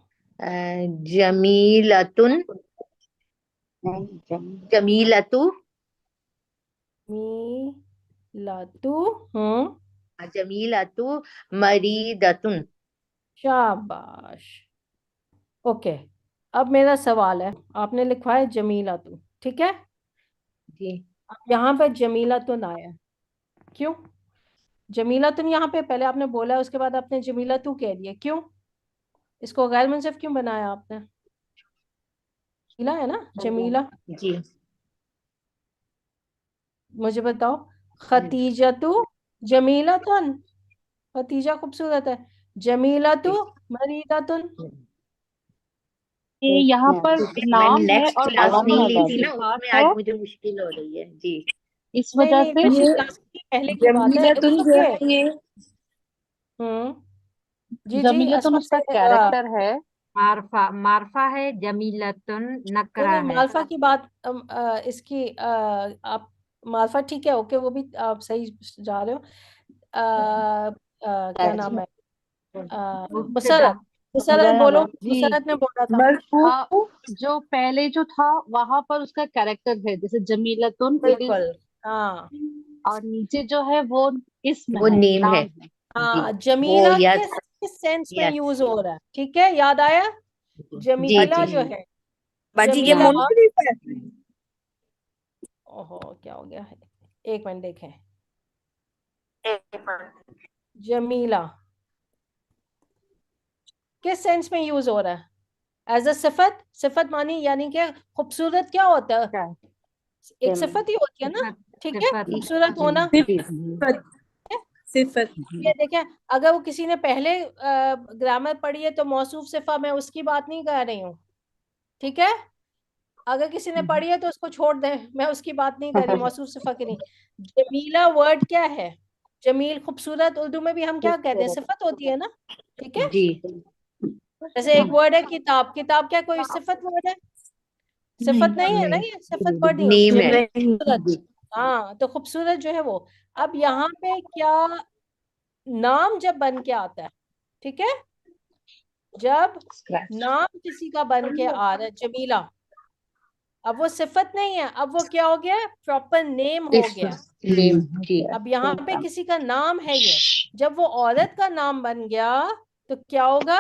जमीलतुन जमीलतु मीलातु, जमीलतु मरीदतुन। शाबाश। ओके, अब मेरा सवाल है, आपने लिखवा है जमीलातु, ठीक है। जी अब यहाँ पे जमीलातुन आया, क्यों? जमीलातुन यहाँ पे पहले आपने बोला, उसके बाद आपने जमीलातु कह दिया, क्यों? इसको गैर मुंसिफ क्यों बनाया आपने? जमीला है ना, जमीला। जी मुझे बताओ। खतीजतु जमीलतुन, खतीजा खूबसूरत है। जमीलतु मरीदतुन। ये यहाँ पर मैं नाम है नेक्स्ट और क्लास अलम नहीं है, ली थी ना, सिफात उसमें है, आज मुझे मुश्किल हो रही है जी। इस नहीं वजह नहीं, से पिछली क्लास की पहले की बात है। जमीलतुन जो है ये जी जी, जमीलतुन असमा उसका से कैरेक्टर है। मारफा, मारफा है, जमीलतुन नहीं नकरा नहीं, है। मालफा की बात इसकी आप मालफा ठीक है, ओके, वो भी आप सही जा रहे हो। क्या नाम है? मुब्तदा। मुसरत, मुसरत बोलो। जी मुसरत ने बोला था। मरफू हाँ, जो पहले जो था वहां पर उसका कैरेक्टर है, जैसे जमीलतुन इट इज, बिल्कुल, हाँ और नीचे जो है वो इसम वो है, नेम है नाम है। हाँ। जी। वो जमीला यस किस सेंस में यस यूज हो रहा है, ठीक है, याद आया? जी जमीला जी जो है, बाजी ये जमीला। मुनसरिफ है। ओहो, क्या हो गया है? एक मिनट देखें। जमीला किस सेंस में यूज हो रहा है? एज अ सिफत। सिफत मानी यानी कि खूबसूरत क्या होता है? क्या एक सिफत ही होती है ना, सिफत, ठीक है, सिफत। खूबसूरत होना। सिफत, सिफत। ये देखें, अगर वो किसी ने पहले ग्रामर पढ़ी है तो मौसूफ सिफा, मैं उसकी बात नहीं कर रही हूँ, ठीक है। अगर किसी ने पढ़ी है तो उसको छोड़ दें, मैं उसकी बात नहीं कर रही, मौसूफ सिफा की नहीं। जमीला वर्ड क्या है? जमील, खूबसूरत, उर्दू में भी हम क्या कहते हैं? सिफत होती है ना, ठीक है। जी जैसे एक वर्ड है किताब, किताब क्या कोई सिफत वर्ड है? सिफत नहीं है ना, ये सिफत वर्ड नहीं है। नेम है जमील नहीं खूबसूरत, हाँ, तो खूबसूरत जो है वो। अब यहाँ पे क्या, नाम जब बन के आता है, ठीक है, जब नाम किसी का बन के आ रहा है जमीला, अब वो सिफत नहीं है, अब वो क्या हो गया? प्रॉपर नेम हो इसम गया। नेम जी अब यहाँ पे किसी का नाम है ये, जब वो औरत का नाम बन गया तो क्या होगा?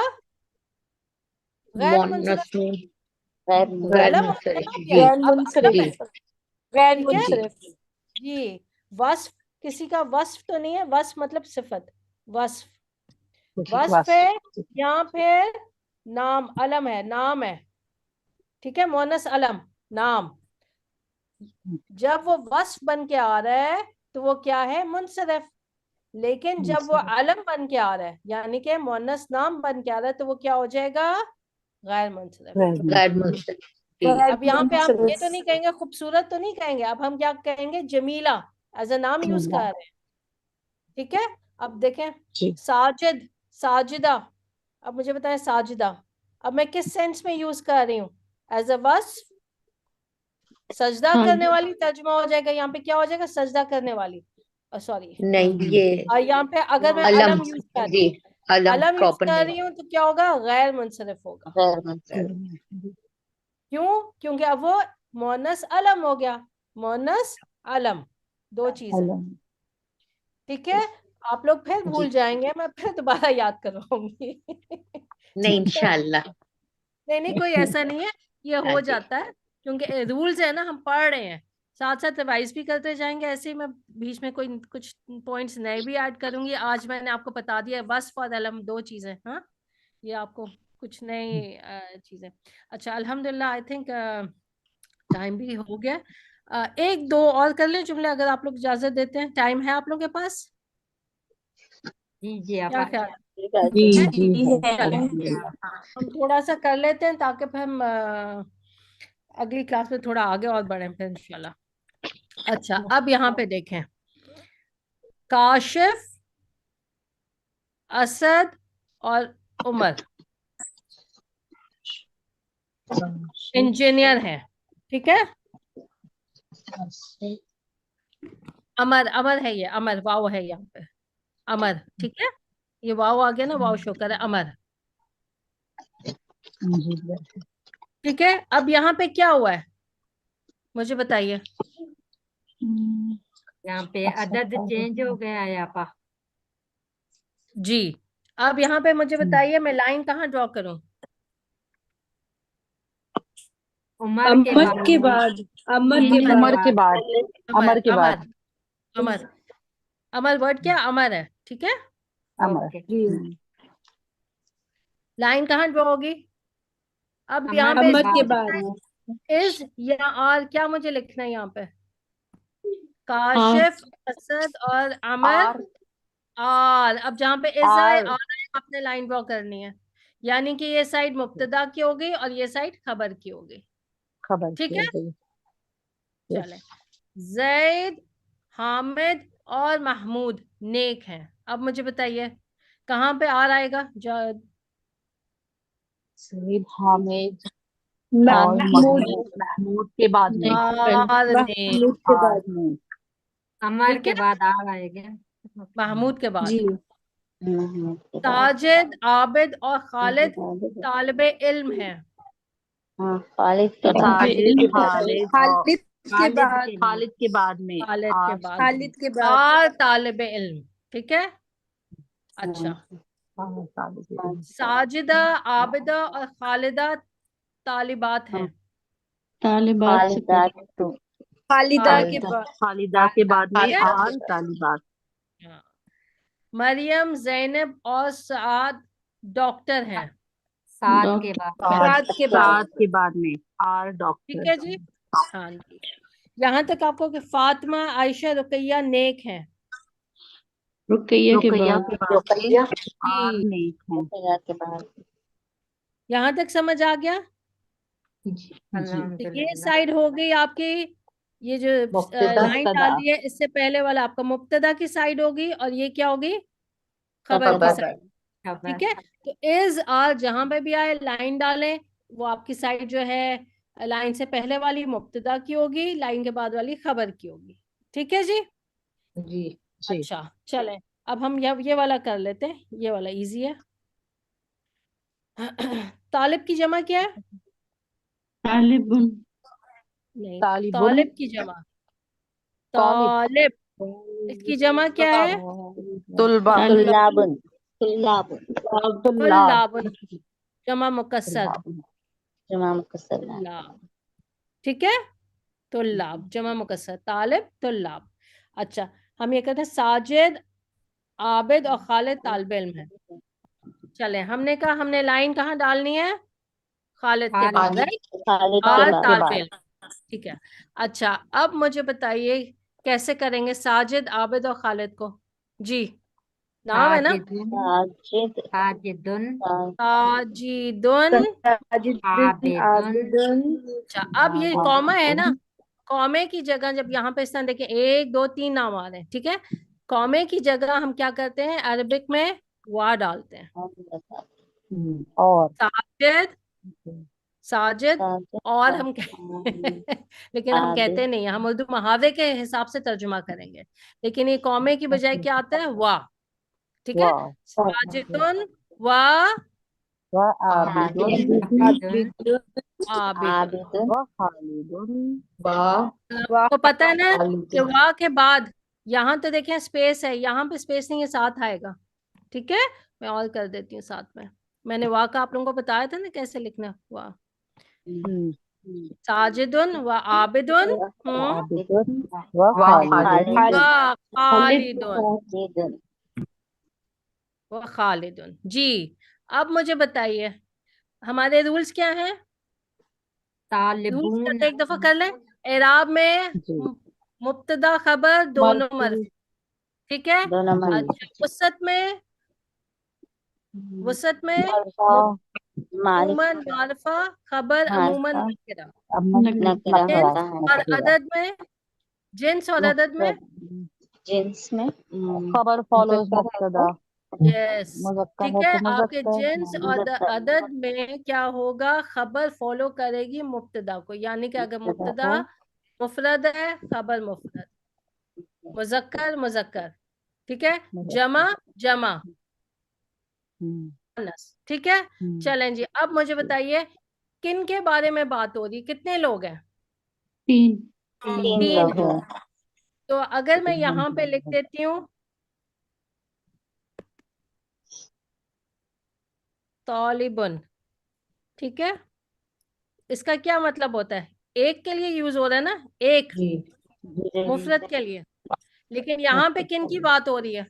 गैर मुंसरिफ। मोनस नेम गैर अलम हो गया मुंसरिफ ना अब जी ये, गैर अब अलम मुनसरिफ, है, गैर ठीक है जी मुनसरिफ। जी। वस्फ, किसी का वस्फ तो नहीं है, वस्फ मतलब सिफत, वस्फ, वस्फ है। यहाँ पे नाम, अलम है, नाम है, ठीक है, मोनस अलम, नाम। जब वो वस्फ बन के आ रहा है तो वो क्या है? मुनसरिफ। लेकिन जब वो अलम बन के आ रहा है, यानी कि मोनस नाम बन के आ रहा है, तो वो क्या हो जाएगा? गैर मुनसरिफ। गैर मुंसरिफ जी गैर अब यहाँ पे हम ये तो मुनसरिफ। नहीं कहेंगे खूबसूरत, तो नहीं कहेंगे, अब हम क्या कहेंगे? जमीला एज अ नाम यूज कर रहे हैं, ठीक है। अब देखें, साजिद, साजिदा। अब मुझे बताएं, साजिदा अब मैं किस सेंस में यूज कर रही हूँ? एज अ वस्फ, सजदा करने वाली, तर्जुमा हो जाएगा यहाँ पे, क्या हो जाएगा? सजदा करने वाली, सॉरी। नहीं ये और यहाँ पे अगर मैं अलम अलम यूज कर रही जी हूँ, अलम अलम यूज प्रॉपर कर नेम रही हूँ, तो क्या होगा? गैर मुनसरिफ होगा। गैर मुंसरिफ क्यों? क्योंकि अब वो मोनस अलम हो गया, मोनस अलम, दो चीजें, ठीक है। आप लोग फिर भूल जाएंगे, मैं फिर दोबारा याद करवाऊंगी। नहीं ठीक है, इंशाल्लाह नहीं नहीं, कोई ऐसा नहीं है, ये हाँ हो जी जाता है, क्योंकि रूल्स है ना, हम पढ़ रहे हैं, साथ साथ रिवाइज भी करते जाएंगे। ऐसे ही मैं बीच में कोई कुछ पॉइंट्स नए भी ऐड करूंगी। आज मैंने आपको बता दिया, बस फॉर अलम दो चीजें, हाँ, ये आपको कुछ नई चीजें। अच्छा, अल्हम्दुलिल्लाह, आई थिंक टाइम भी हो गया। एक दो और कर लें जुमले, अगर आप लोग इजाजत देते हैं। टाइम है आप लोगों के पास? जी क्या आपा। ख्याल जी है? जी है चलें, अल्हम्दुलिल्लाह। हम थोड़ा सा कर लेते हैं ताकि फिर हम अगली क्लास में थोड़ा आगे और बढ़ें फिर इंशाल्लाह। अच्छा, अब यहाँ पे देखें, काशिफ, असद और उमर इंजीनियर हैं, ठीक है। अमर, अमर है ये, अमर वाव है यहाँ पे, अमर, ठीक है। ये वाव आ गया ना, वाव शो कर रहा है, अमर, ठीक है। अब यहाँ पे क्या हुआ है मुझे बताइए। यहाँ पे अदद चेंज हो गया है आपा। जी, अब यहाँ पे मुझे बताइए, मैं लाइन कहाँ ड्रॉ करूं? उमर के अमर बाद के बाद, अमर के अमर अमर बाद, के बाद, अमर, अमर के बाद, अमर, अमर, अमर वर्ड क्या? अमर है, ठीक है। अमर। ओके। जी, लाइन कहाँ ड्रॉ होगी? अब यहाँ अमर पे अमर के बाद, इज या आर, क्या मुझे लिखना है यहाँ पे? आर, काशिफ, असद और अमर, आर, आर। अब जहाँ पे इज आए, आर, आर आए, आपने लाइन ड्रॉ करनी है, यानी कि ये साइड मुब्तदा की हो गई और ये साइड खबर की हो गई, खबर ठीक की है। हो गई। चले, जैद, हामिद और महमूद नेक हैं। अब मुझे बताइए कहाँ पे आर आएगा? सईद, हामिद और महमूद, महमूद के बाद में, आर नेक, महमूद के आर बाद, में। अमर ठीक के है, बाद आ आएगा। महमूद के बाद। जी, साजिद, आबिद और खालिद तालिबे इल्म हैं। खालिद के बाद साजिद, खालिद और खालिद के बाद, खालिद के बाद में, खालिद के आर बाद खालिद के बाद, और तालिबे इल्म, ठीक है। अच्छा, खालिद के बाद। साजिदा, आबिदा और खालिदा तालिबात हैं। तालिबात से खालिदा टू खालिदा के खालिदा, बाद, खालिदा के बाद में ठीक है? आर तालिबात। हाँ। मरियम, जैनब और साद डॉक्टर हैं, सात के डॉक्टर, बाद सात के बाद, सात के बाद में आर ठीक डॉक्टर। है जी। हाँ जी, यहाँ तक आपको कि फातिमा, आयशा, रुकैया नेक हैं। रुकैया के रुकैया बाद, के बाद रुकैया आर जी, नेक है। रुकैया के बाद यहाँ तक समझ आ गया। जी, तो ये अल्हम्दुलिल्लाह। साइड हो गई आपकी, ये जो मुब्तदा लाइन डाली है इससे पहले वाला आपका मुब्तदा की साइड होगी, और ये क्या होगी? खबर की खबर साइड, खबर। ठीक है। तो इज आर जहां पे भी आए लाइन डालें, वो आपकी साइड जो है लाइन से पहले वाली मुब्तदा की होगी, लाइन के बाद वाली खबर की होगी, ठीक है जी। जी अच्छा, चलें, अब हम ये वाला कर लेते हैं, ये वाला इजी है। तालिब की जमा क्या है? तालिबुन, नहीं, तालिबुन, तालिब की जमा, तालिब, तालिब, इसकी जमा क्या है? तुलबा, तालिब, तुल्लाबुन तुल्लाबुन तुल्लाब, तुल्लाबुन, जमा मुकस्सर, जमा मुकस्सर तुल्लाब, ठीक है। तुल्लाब जमा मुकस्सर, तालिब, तुल्लाब। अच्छा, हम ये कहते हैं साजिद, आबिद और खालिद तालिब इल्म है। चले, हमने कहा हमने लाइन कहाँ डालनी है? खालिद के बाद, खालिद। राइट, खालिद के और बाद तालिब इल्म, ठीक है। अच्छा, अब मुझे बताइए कैसे करेंगे साजिद, आबिद और खालिद को? जी, नाम है ना? साजिदुन, साजिद साजिदुन, साजिदुन, साजिदुन, आबिदुन, अच्छा। अब ये कॉमा है ना, कॉमे की जगह जब यहाँ पे इस तरह देखिए 1 2 3 नाम आ रहे हैं, ठीक है। कॉमे की जगह हम क्या करते हैं? अरबिक में वा डालते हैं, और साजिद, साजिद, साजिद और हम लेकिन हम कहते नहीं हैं, हम उर्दू मुहावरे के हिसाब से तर्जुमा करेंगे, लेकिन ये कॉमे की बजाय क्या आता है? वाह, ठीक है। वाह, साजिदुन वाह वाह आबिदुन, आबिदुन, आबिदुन। आबिदुन वाह खालिदुन, आपको पता है ना कि वाह के बाद यहाँ तो देखें स्पेस है, यहाँ पे स्पेस नहीं है, साथ आएगा, ठीक है। मैं और कर देती हूँ साथ में, मैंने वाह का आप लोगों को बताया था ना कैसे लिखना। वाह, साजिदुन व आबिदुन, आबिदुन, वाह खालिदुन, व खालिदुन, खालिदुन व खालिदुन। जी, अब मुझे बताइए हमारे रूल्स क्या हैं? रूल्स तालिबून एक दफा कर लें। एराब में जी मुब्तदा खबर दोनों मरफू मर्फू, ठीक है। दोनों जी अच्छा, वसत में मरफा अमूमन मारफा, खबर अमूमन मारफा नकिरा। नकरा जिन्स होता है। और अदद में, जिन्स और अदद में जिन्स में खबर फॉलोज मुब्तदा, यस, मुज़क्कर ठीक है है। तो आपके मुज़क्कर, जिन्स और अदद में क्या होगा? खबर फॉलो करेगी मुब्तदा को, यानी कि अगर मुब्तदा मुफरद है, खबर मुफरद, मुज़क्कर मुज़क्कर, ठीक है, जमा जमा, मुअन्नस, ठीक है। चलें जी, अब मुझे बताइए किन के बारे में बात हो रही, कितने लोग हैं? 3 तीन तीन लोग हैं। हैं। तो अगर मैं यहाँ पे लिख देती हूँ तालिबुन, ठीक है, इसका क्या मतलब होता है? एक के लिए यूज हो रहा है ना, एक मुफरद के लिए, लेकिन यहाँ पे किन की बात हो रही है?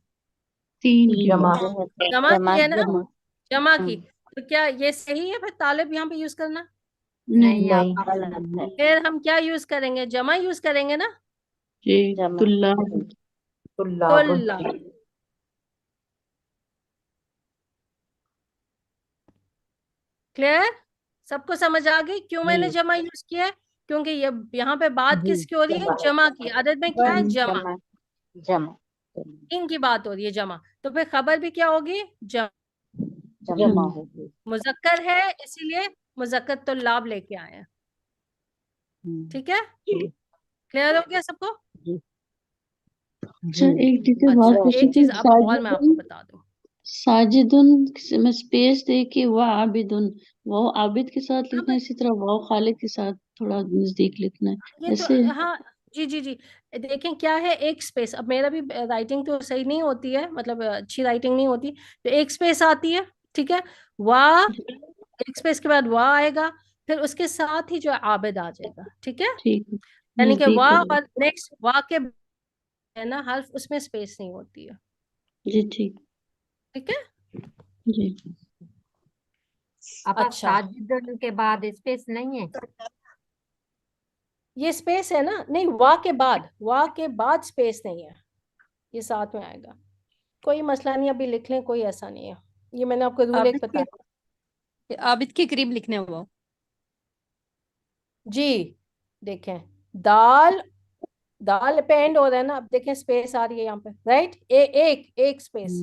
3 की जमा जमा की है ना, जमा जमा की। तो क्या ये सही है फिर तालिब यहाँ पे यूज करना? नहीं नहीं आपका गलत है। फिर हम क्या यूज करेंगे? जमा यूज करेंगे ना, जी जमा तुल्लाब तुल्ला। क्लियर? सबको समझ आ गई क्यों मैंने जमा यूज किया है? क्योंकि ये यहाँ पे बात किसकी हो रही है? जमा की। अदद में क्या है? जमा। जमा जमा इनकी बात हो रही है, जमा। तो फिर खबर भी क्या होगी? जमा। जमा होगी। मुजक्कर है इसीलिए मुजक्कर तो लाभ लेके आए हैं, ठीक है। क्लियर हो गया सबको? अच्छा एक टीचर बात अच्छा, पूछी एक थी, चीज अब और मैं आपको बता दूं। साजिदुन में स्पेस दे के वाह आबिदुन, वाह आबिद के साथ लिखना है, इसी तरह वाह खालिद के साथ थोड़ा नजदीक लिखना है, ये ऐसे तो हाँ, जी जी जी, देखें क्या है, एक स्पेस। अब मेरा भी राइटिंग तो सही नहीं होती है, मतलब अच्छी राइटिंग नहीं होती, तो एक स्पेस आती है, ठीक है। वाह, एक स्पेस के बाद वाह आएगा, फिर उसके साथ ही जो है आबिद आ जाएगा, ठीक है। ठीक है, यानी कि नजदीक वाह हो और नेक्स्ट वाह के है ना हर्फ, उसमें स्पेस नहीं होती है, जी, ठीक ठीक है जी। अब अच्छा, साजिदुन के बाद स्पेस नहीं है? ये स्पेस है ना, नहीं, वाह के बाद, वाह के बाद स्पेस नहीं है, ये साथ में आएगा। कोई मसला नहीं, अभी लिख लें, कोई ऐसा नहीं है। ये मैंने आपको रूल एक बताया आबिद के करीब लिखने वो। जी। देखें, दाल, दाल पे एंड हो रहा है ना, अब देखें स्पेस आ रही है यहाँ पे, राइट। एक स्पेस,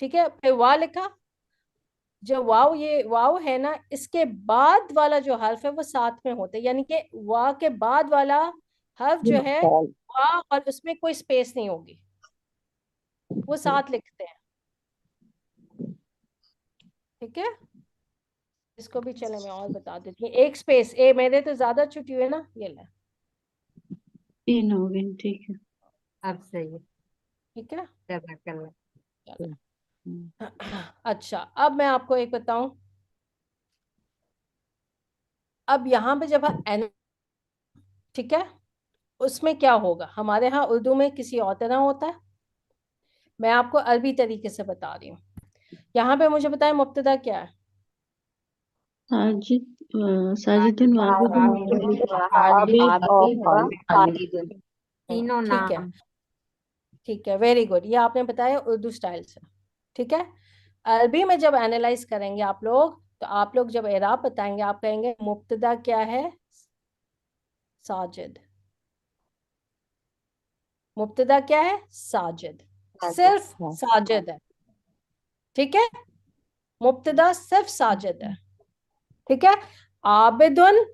ठीक है। फिर वाह लिखा, जो वाव, ये वाव है ना, इसके बाद वाला जो हर्फ है वो साथ में होता है, यानी कि वाह के बाद वाला हर्फ जो है वाह, और उसमें कोई स्पेस नहीं होगी, वो साथ लिखते हैं, ठीक है। इसको भी चले मैं और बता देती हूँ। एक स्पेस, ए मेरे तो ज्यादा छुट्टी हुई है ना, ये ले, 3 हो गए, ठीक है। अब सही है, ठीक है। जज़ाकल्लाह। अच्छा, अब मैं आपको एक बताऊं। अब यहाँ पे जब एन, ठीक है, उसमें क्या होगा? हमारे यहाँ उर्दू में किसी और तरह होता है, मैं आपको अरबी तरीके से बता रही हूँ। यहाँ पे मुझे बताएं मुब्तदा क्या है? साजिद साजिदुन वाबिदुन आबिद और खालिद। तीनों ठीक है, नाम। ठीक है, वेरी गुड, ये आपने बताया उर्दू स्टाइल से, ठीक है। अरबी में जब एनालाइज करेंगे आप लोग, तो आप लोग जब एराब बताएंगे, आप कहेंगे मुब्तदा क्या है? साजिद। मुब्तदा क्या है? साजिद, सिर्फ साजिद है, ठीक है। मुब्तदा सिर्फ साजिद है, ठीक है। आबिदुन,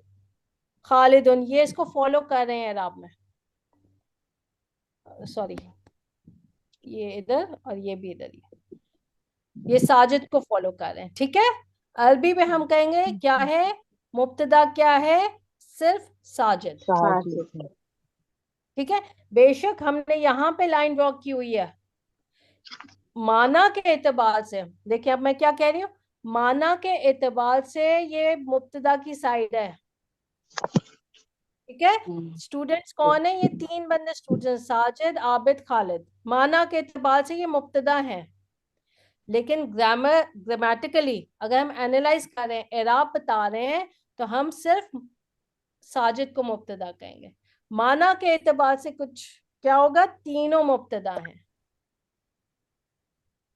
खालिदुन, ये इसको फॉलो कर रहे हैं एराब में, सॉरी, ये इधर और ये भी इधर, ये साजिद को फॉलो कर रहे हैं, ठीक है। अरबी में हम कहेंगे क्या है? मुब्तदा क्या है? सिर्फ साजिद, ठीक है। बेशक हमने यहाँ पे लाइन ड्रॉ की हुई है माना के एतबार से, देखिए अब मैं क्या कह रही हूँ, माना के एतबार से ये मुब्तदा की साइड है, ठीक है। स्टूडेंट्स कौन है? ये 3 बंदे स्टूडेंट, साजिद, आबिद, खालिद। माना के एतबार से ये मुब्तदा है, लेकिन ग्रामेटिकली अगर हम एनालाइज कर रहे हैं, एराब बता रहे हैं, तो हम सिर्फ साजिद को मुब्तदा कहेंगे। माना के एतबार से कुछ क्या होगा, तीनों मुब्तदा हैं,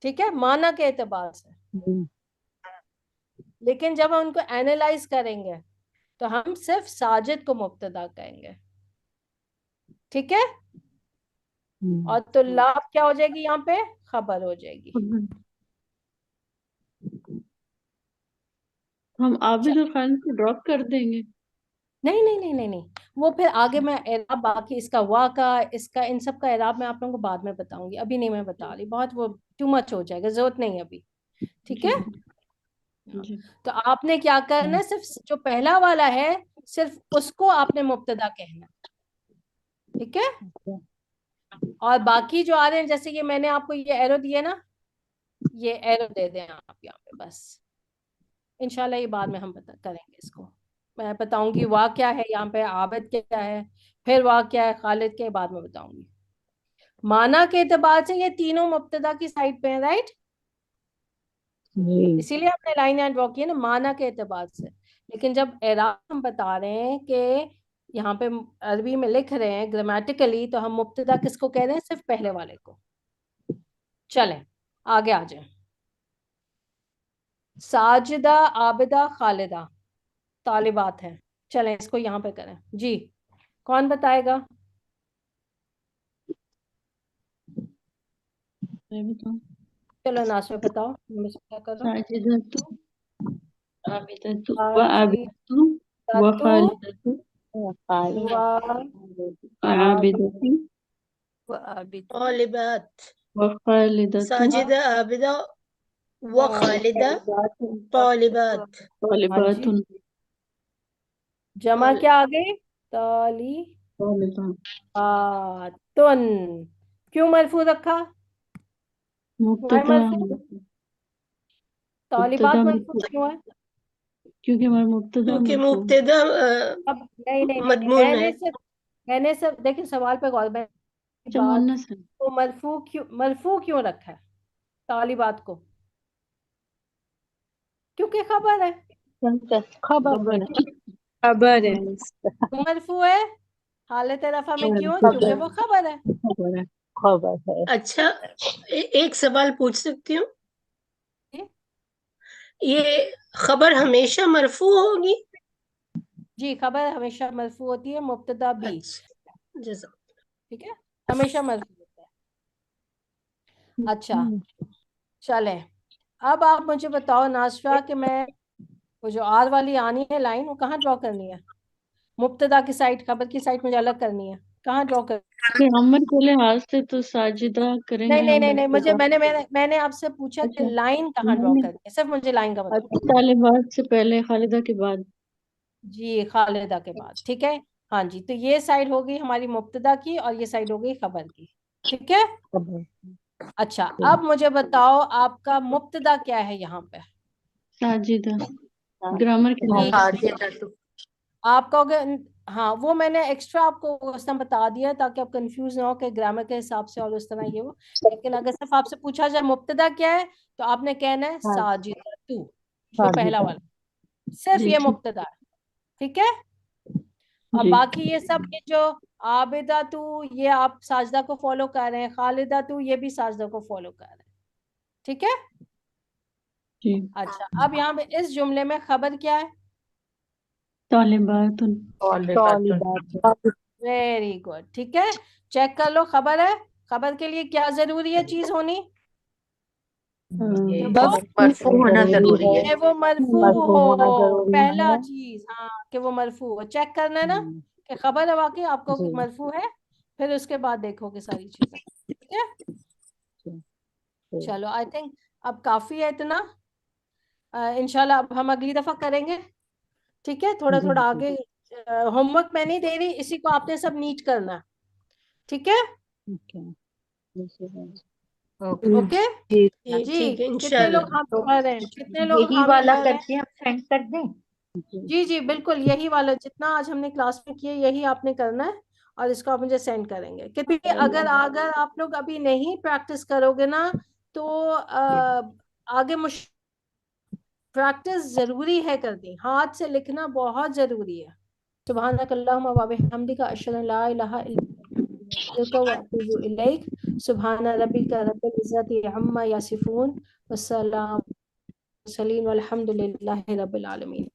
ठीक है, माना के एतबार से। लेकिन जब हम उनको एनालाइज करेंगे तो हम सिर्फ साजिद को मुब्तदा कहेंगे, ठीक है। और तो लाभ क्या हो जाएगी, यहाँ पे खबर हो जाएगी। हम आबिद और खालिद को ड्रॉप कर देंगे। नहीं नहीं नहीं नहीं नहीं, वो फिर आगे मैं एराब, बाकी इसका वाका, इसका इन सब का एराब मैं आप लोगों को बाद में बताऊंगी, अभी नहीं मैं बता रही, बहुत वो टू मच हो जाएगा, जरूरत नहीं है अभी, ठीक है। जी। तो आपने क्या करना है, सिर्फ जो पहला वाला है सिर्फ उसको आपने मुब्तदा कहना, ठीक है। और बाकी जो आ रहे हैं, जैसे ये मैंने आपको ये एरो दिए ना, ये एरो दे दें आप यहाँ पे बस। इंशाल्लाह ये बाद में हम करेंगे इसको, मैं बताऊंगी वाह क्या है यहाँ पे, आबिद क्या है, फिर वाह क्या है, खालिद के बाद में बताऊंगी। माना के एतबार से ये तीनों मुब्तदा की साइड पे हैं, राइट, इसीलिए हमने लाइन एंड ड्रॉ की है ना, माना के एतबार से। लेकिन जब एराब हम बता रहे हैं कि यहाँ पे अरबी में लिख रहे हैं ग्रामेटिकली, तो हम मुब्तदा किसको कह रहे हैं, सिर्फ पहले वाले को। चलें आगे आ जाए। साजिदा, आबिदा, खालिदा तालिबात हैं। चलें इसको यहाँ पे करें जी, कौन बताएगा। मैं बताऊं? चलो नाशा बताओ, मैं क्या कर रहा हूँ। साजिदतु, आबिदतु व आबिदतु व खालिदतु आबिदतु तालिबात, व खालिदतु साजिदा, आबिदा व खालिदा, तालिबात। तालिबातुन। जमा क्या आ गई, ताली तुन। क्यों मरफू रखा, मुब्तदा, तालिबात मुब्तदा मरफू क्यों है, क्योंकि हमारा मुब्तदा क्योंकि मरफू। मुब्तदा अब नहीं नहीं नहीं, मदमून है। मैंने सिर्फ देखिए सवाल पे गौर, बात मुअन्नस है। तो मरफू क्यों रखा है तालिबात को, क्योंकि खबर है, खबर है। खबर है। मरफू है। हालत रफा में क्यों, क्योंकि वो खबर है। खबर है। अच्छा, एक सवाल पूछ सकती हूँ, ये खबर हमेशा मरफू होगी। जी खबर हमेशा मरफू होती है, मुब्तदा भी, अच्छा, ठीक है, हमेशा मरफू होता है। अच्छा चले, अब आप मुझे बताओ नाशवा कि मैं वो जो आर वाली आनी है लाइन, वो कहाँ ड्रॉ करनी है, मुब्तदा की साइड, खबर की साइड मुझे अलग करनी है, कहाँ ड्रॉ कर। हमर के लिहाज से तो साजिदा करेंगे नहीं नहीं नहीं हम नहीं, मुझे मुब्तदा। मैंने आपसे पूछा कि अच्छा, लाइन कहाँ ड्रॉ करनी है, सिर्फ मुझे लाइन का बताओ। तालिबात से पहले, खालिदा के बाद। जी खालिदा के बाद, ठीक है। हाँ जी, तो ये साइड हो गई हमारी मुब्तदा की और ये साइड हो गई खबर की, ठीक है। अच्छा अब मुझे बताओ आपका मुब्तदा क्या है यहाँ पे, साजिदा, ग्रामर के लिहाज से। आपका हो गया। हाँ वो मैंने एक्स्ट्रा आपको उस टाइम बता दिया ताकि आप कंफ्यूज ना हो कि ग्रामर के हिसाब से और उस तरह ये वो। लेकिन अगर सिर्फ आपसे पूछा जाए मुब्तदा क्या है, तो आपने कहना है साजिदा तू, जो पहला वाला, सिर्फ जी ये ठीक। मुब्तदा है, ठीक है। और जी बाकी ये सब, ये जो आबिदा तू, ये आप साजदा को फॉलो कर रहे हैं, खालिदा तू ये भी साजदा को फॉलो कर रहे हैं, ठीक है। जी। अच्छा अब यहाँ पे इस जुमले में खबर क्या है, तालिबातुन। वेरी गुड, ठीक है। चेक कर लो, खबर है। खबर के लिए क्या जरूरी है चीज होनी, मरफू होना जरूरी है। कि वो मरफू हो, पहला चीज, हाँ कि वो मरफू हो। चेक करना है ना कि खबर है वाकई आपको मरफू है, फिर उसके बाद देखोगे सारी चीजें, ठीक है। चलो आई थिंक अब काफी है इतना, इंशाल्लाह अब हम अगली दफा करेंगे, ठीक है। थोड़ा थोड़ा आगे होमवर्क मैं नहीं दे रही, इसी को आपने सब नीट करना, ठीक है। ओके जी, ठीक है कितने इंशाल्लाह। लोग हाँ भर रहे हैं, कितने लोग यही हामी वाला भर रहे हैं। करके आप सेंड कर दें। जी जी बिल्कुल, यही वाला जितना आज हमने क्लास में किया यही आपने करना है, और इसको आप मुझे सेंड करेंगे। क्योंकि अगर अगर आप लोग अभी नहीं प्रैक्टिस करोगे ना, तो आगे प्रैक्टिस जरूरी है करनी, हाथ से लिखना बहुत जरूरी है। सुब्हानकल्लाहुम्मा व बिहम्दिका अशहदु अन ला इलाहा इल्ला अंता व अतूबु इलैक। सुब्हान रब्बिका रब्बिल इज्जति अम्मा यसिफून वस्सलामुन वल्हम्दुलिल्लाहि रब्बिल आलमीन।